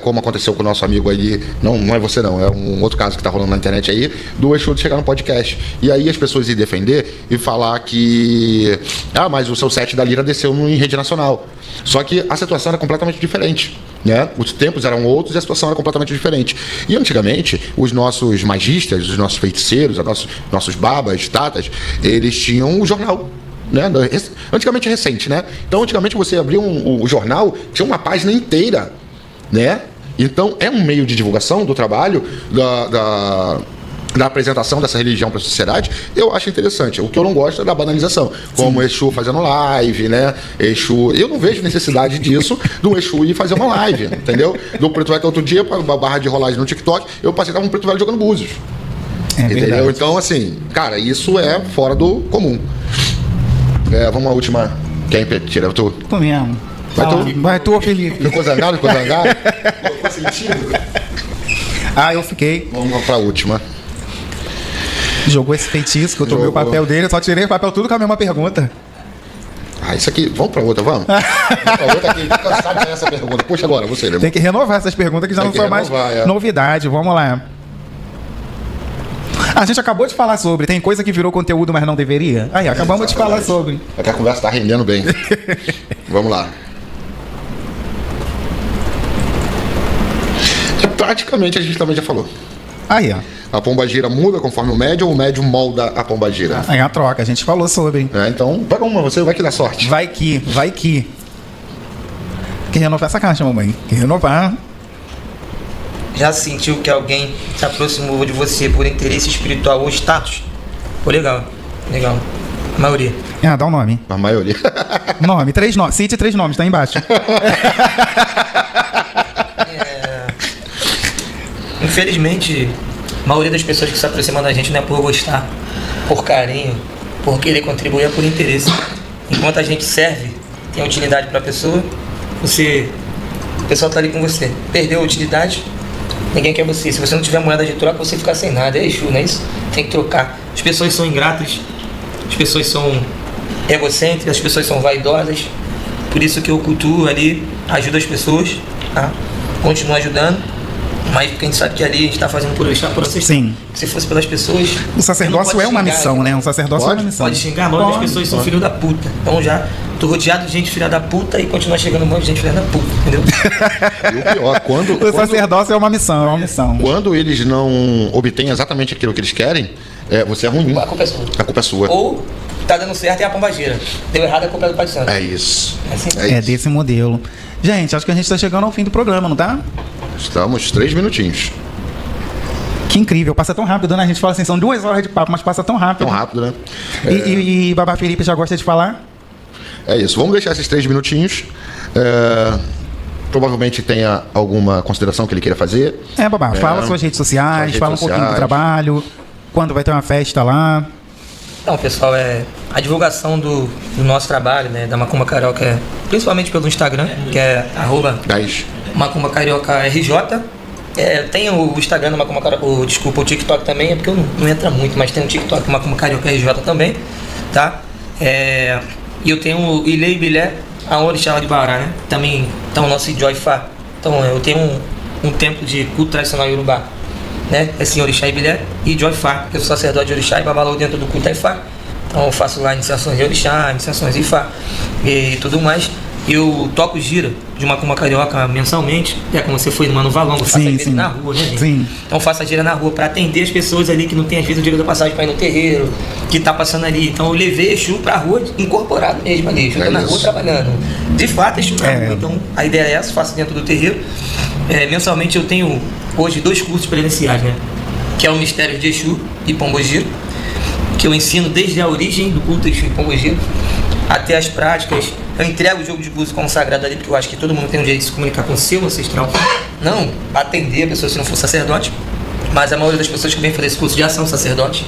Speaker 2: como aconteceu com o nosso amigo aí, não é você não, é um outro caso que está rolando na internet aí, do Exu de chegar no podcast. E aí as pessoas iam defender e falar que, mas o seu set da Lira desceu em rede nacional. Só que a situação era completamente diferente, né? Os tempos eram outros e a situação era completamente diferente. E antigamente, os nossos magistas, os nossos feiticeiros, nossos babas, tatas, eles tinham um jornal. né? Antigamente recente, né? Então, antigamente você abria o jornal, tinha uma página inteira, né? Então, é um meio de divulgação do trabalho, da apresentação dessa religião para a sociedade. Eu acho interessante. O que eu não gosto é da banalização, como o Exu fazendo live, né? Exu, eu não vejo necessidade disso do Exu ir fazer uma live, entendeu? Do Preto Velho, outro dia, para uma barra de rolagem no TikTok, eu passei com um Preto Velho jogando búzios. Entendeu? Verdade. Então, assim, cara, isso é fora do comum. Vamos à última. Quem tira? Tu?
Speaker 1: Tu mesmo. Vai tu, Felipe.
Speaker 2: Ficou zangado? Ficou sentido?
Speaker 1: Eu fiquei.
Speaker 2: Vamos pra última.
Speaker 1: Jogou esse feitiço que eu tomei o papel dele, eu só tirei o papel tudo com a mesma pergunta.
Speaker 2: Isso aqui, vamos pra outra, vamos? Vamos pra outra aqui, tô cansado dessa pergunta. Puxa agora, você, irmão.
Speaker 1: Tem que renovar essas perguntas que já não são mais novidade, vamos lá. A gente acabou de falar sobre, tem coisa que virou conteúdo, mas não deveria? Acabamos de falar sobre.
Speaker 2: É que a conversa tá rendendo bem. Vamos lá. Praticamente a gente também já falou. A pombagira muda conforme o médium ou o médium molda a pombagira?
Speaker 1: É a troca, a gente falou sobre.
Speaker 2: Então, pega uma, você vai que dá sorte.
Speaker 1: Vai que. Quer renovar essa caixa, mamãe? Quer renovar?
Speaker 3: Já sentiu que alguém se aproximou de você por interesse espiritual ou status? Pô, legal. A maioria.
Speaker 1: Dá um nome.
Speaker 2: A maioria.
Speaker 1: Nome, 3 nomes. Cite 3 nomes, tá embaixo.
Speaker 3: Infelizmente, a maioria das pessoas que se aproximam da gente não é por gostar, por carinho, por querer contribuir, é por interesse. Enquanto a gente serve, tem utilidade para a pessoa, o pessoal tá ali com você. Perdeu a utilidade, ninguém quer você. Se você não tiver moeda de troca, você fica sem nada. É Exu, não é isso? Tem que trocar. As pessoas são ingratas, as pessoas são egocêntricas, as pessoas são vaidosas. Por isso que eu cultuo ali, ajudo as pessoas, tá? Continuo ajudando. Mas porque a gente sabe que ali a gente está fazendo por vocês.
Speaker 1: Sim.
Speaker 3: Se fosse pelas pessoas.
Speaker 1: O sacerdócio é uma missão, né? Um sacerdócio é uma missão.
Speaker 3: Pode xingar, a maioria das pessoas são filho da puta. Então já tô rodeado de gente filha da puta e continua chegando um monte de gente filha da puta, entendeu?
Speaker 2: E o pior,
Speaker 1: o sacerdócio é uma missão,
Speaker 2: Quando eles não obtêm exatamente aquilo que eles querem, você é ruim.
Speaker 3: A culpa é sua.
Speaker 2: A culpa é sua.
Speaker 3: Ou tá dando certo e é a pombagira. Deu errado, a culpa é do Pai Santo.
Speaker 2: É isso.
Speaker 1: É desse modelo. Gente, acho que a gente tá chegando ao fim do programa, não tá?
Speaker 2: Estamos 3 minutinhos.
Speaker 1: Que incrível, passa tão rápido, né? A gente fala assim, são 2 horas de papo, mas passa tão rápido.
Speaker 2: Tão rápido, né?
Speaker 1: E Babá Felipe já gosta de falar?
Speaker 2: É isso, vamos deixar esses 3 minutinhos. Provavelmente tenha alguma consideração que ele queira fazer.
Speaker 1: Babá, fala suas redes sociais, fala um pouquinho do trabalho, quando vai ter uma festa lá.
Speaker 3: Então, pessoal, a divulgação do nosso trabalho, né, da Macumba Carioca, principalmente pelo Instagram, que é @Macumba Carioca RJ. Tem o Instagram do Macumba Carioca, o TikTok também, é porque eu não entra muito, mas tem o TikTok do Macumba Carioca RJ também, tá? E eu tenho o Ilê e Bilé, a Orixá de Bará, né? Também tá o nosso Joy Fá. Então, eu tenho um templo de culto tradicional Yorubá, né? Senhor Orixá e Bilé e Joy Fá, que eu sou sacerdote de Orixá e Babalô dentro do culto Ifá. Então eu faço lá iniciações de Orixá, iniciações de Ifá e tudo mais. Eu toco gira de Macumba Carioca mensalmente, como você foi no Mano Valão, eu faço a gira na rua, né, gente?
Speaker 1: Sim.
Speaker 3: Então eu faço a gira na rua para atender as pessoas ali que não tem às vezes o dinheiro da passagem para ir no terreiro, que tá passando ali. Então eu levei Exu pra rua incorporado mesmo ali, Exu tá na rua trabalhando. De fato, Exu na rua. Então a ideia é essa, faço dentro do terreiro. Mensalmente eu tenho hoje 2 cursos presenciais, né? Que é o Mistério de Exu e Pombogira, que eu ensino desde a origem do culto Exu e Pombogira até as práticas. Eu entrego o jogo de búzios consagrado ali, porque eu acho que todo mundo tem um jeito de se comunicar com o seu ancestral. Não atender a pessoa se não for sacerdote, mas a maioria das pessoas que vem fazer esse curso já são sacerdotes.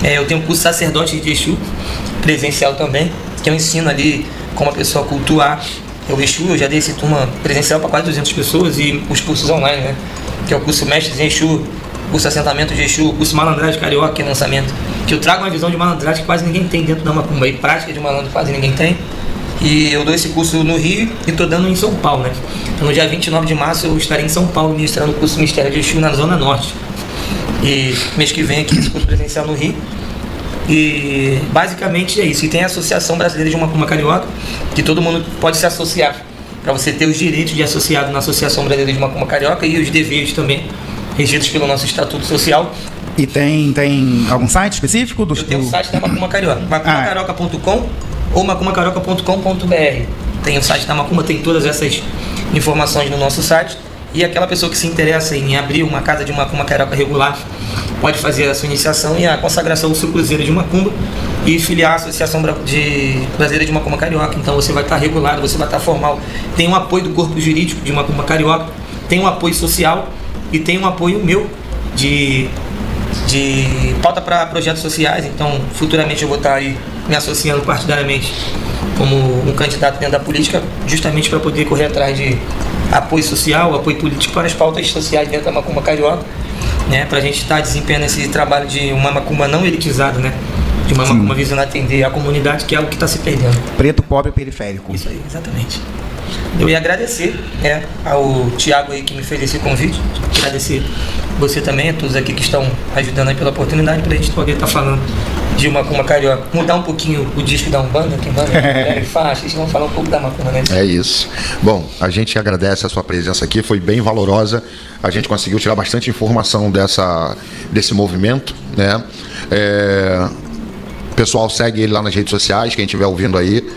Speaker 3: Eu tenho um curso sacerdote de Exu, presencial também, que eu ensino ali como a pessoa cultuar o Exu. Eu já dei esse turma presencial para quase 200 pessoas e os cursos online, né? Que é o curso Mestres em Exu, curso Assentamento de Exu, curso Malandragem Carioca, que é lançamento. Que eu trago uma visão de malandragem que quase ninguém tem dentro da Macumba, e prática de malandro quase ninguém tem. E eu dou esse curso no Rio e estou dando em São Paulo, né? Então, no dia 29 de março eu estarei em São Paulo ministrando o curso Mistério de Exu na Zona Norte. E mês que vem aqui esse curso presencial no Rio. E basicamente é isso. E tem a Associação Brasileira de Macumba Carioca, que todo mundo pode se associar, para você ter os direitos de associado na Associação Brasileira de Macumba Carioca e os deveres também, regidos pelo nosso Estatuto Social.
Speaker 1: E tem algum site específico?
Speaker 3: Eu tenho o site da Macumba Carioca, macumbacarioca.com. ou macumbacarioca.com.br. Tem o site da Macumba, tem todas essas informações no nosso site. E aquela pessoa que se interessa em abrir uma casa de macumba carioca regular pode fazer a sua iniciação e a consagração do seu cruzeiro de macumba e filiar a Associação Brasileira de Macumba Carioca. Então você vai estar regulado, você vai estar formal. Tem um apoio do corpo jurídico de Macumba Carioca, tem um apoio social e tem um apoio meu de pauta para projetos sociais. Então futuramente eu vou estar aí me associando partidariamente como um candidato dentro da política, justamente para poder correr atrás de apoio social, apoio político para as pautas sociais dentro da Macumba Carioca, né, para a gente estar desempenhando esse trabalho de uma macumba não elitizada, né, de uma macumba visando atender a comunidade, que é algo que está se perdendo.
Speaker 1: Preto, pobre e periférico.
Speaker 3: Isso aí, exatamente. Eu ia agradecer, né, ao Thiago aí que me fez esse convite, agradecer você também, a todos aqui que estão ajudando aí pela oportunidade, para a gente poder estar falando de Macumba Carioca, mudar um pouquinho o disco da Umbanda, que Umbanda é faixa, e vamos falar um pouco da Macumba, né?
Speaker 2: É isso. Bom, a gente agradece a sua presença aqui, foi bem valorosa, a gente conseguiu tirar bastante informação desse movimento, né? Pessoal, segue ele lá nas redes sociais, quem estiver ouvindo aí,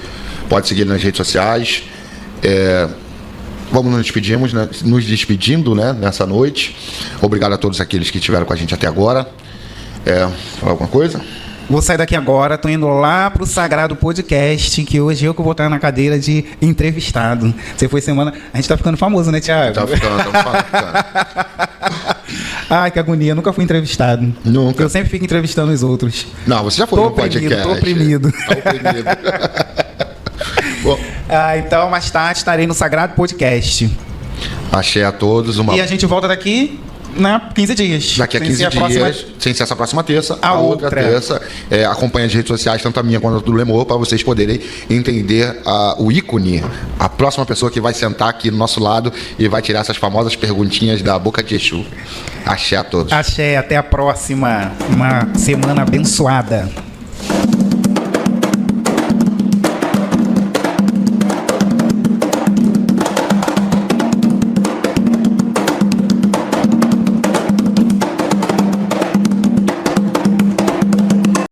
Speaker 2: pode seguir ele nas redes sociais. Vamos nos despedindo, né, nessa noite. Obrigado a todos aqueles que estiveram com a gente até agora. Falar alguma coisa?
Speaker 1: Vou sair daqui agora, tô indo lá pro Sagrado Podcast, que hoje eu que vou estar na cadeira de entrevistado. Você foi semana... A gente tá ficando famoso, né, Thiago?
Speaker 2: Tá ficando.
Speaker 1: Ai, que agonia, nunca fui entrevistado.
Speaker 2: Nunca.
Speaker 1: Eu sempre fico entrevistando os outros.
Speaker 2: Não, você já foi no podcast.
Speaker 1: Tô oprimido.
Speaker 2: Tá oprimido. Bom.
Speaker 1: Então, mais tarde, estarei no Sagrado Podcast.
Speaker 2: Axé a todos.
Speaker 1: E a gente volta daqui... 15 dias.
Speaker 2: Daqui a 15 dias, sem ser essa próxima terça, a outra terça. Acompanhe as redes sociais, tanto a minha quanto a do Lemor, para vocês poderem entender o ícone, a próxima pessoa que vai sentar aqui do nosso lado e vai tirar essas famosas perguntinhas da boca de Exu. Axé a todos.
Speaker 1: Axé, até a próxima. Uma semana abençoada.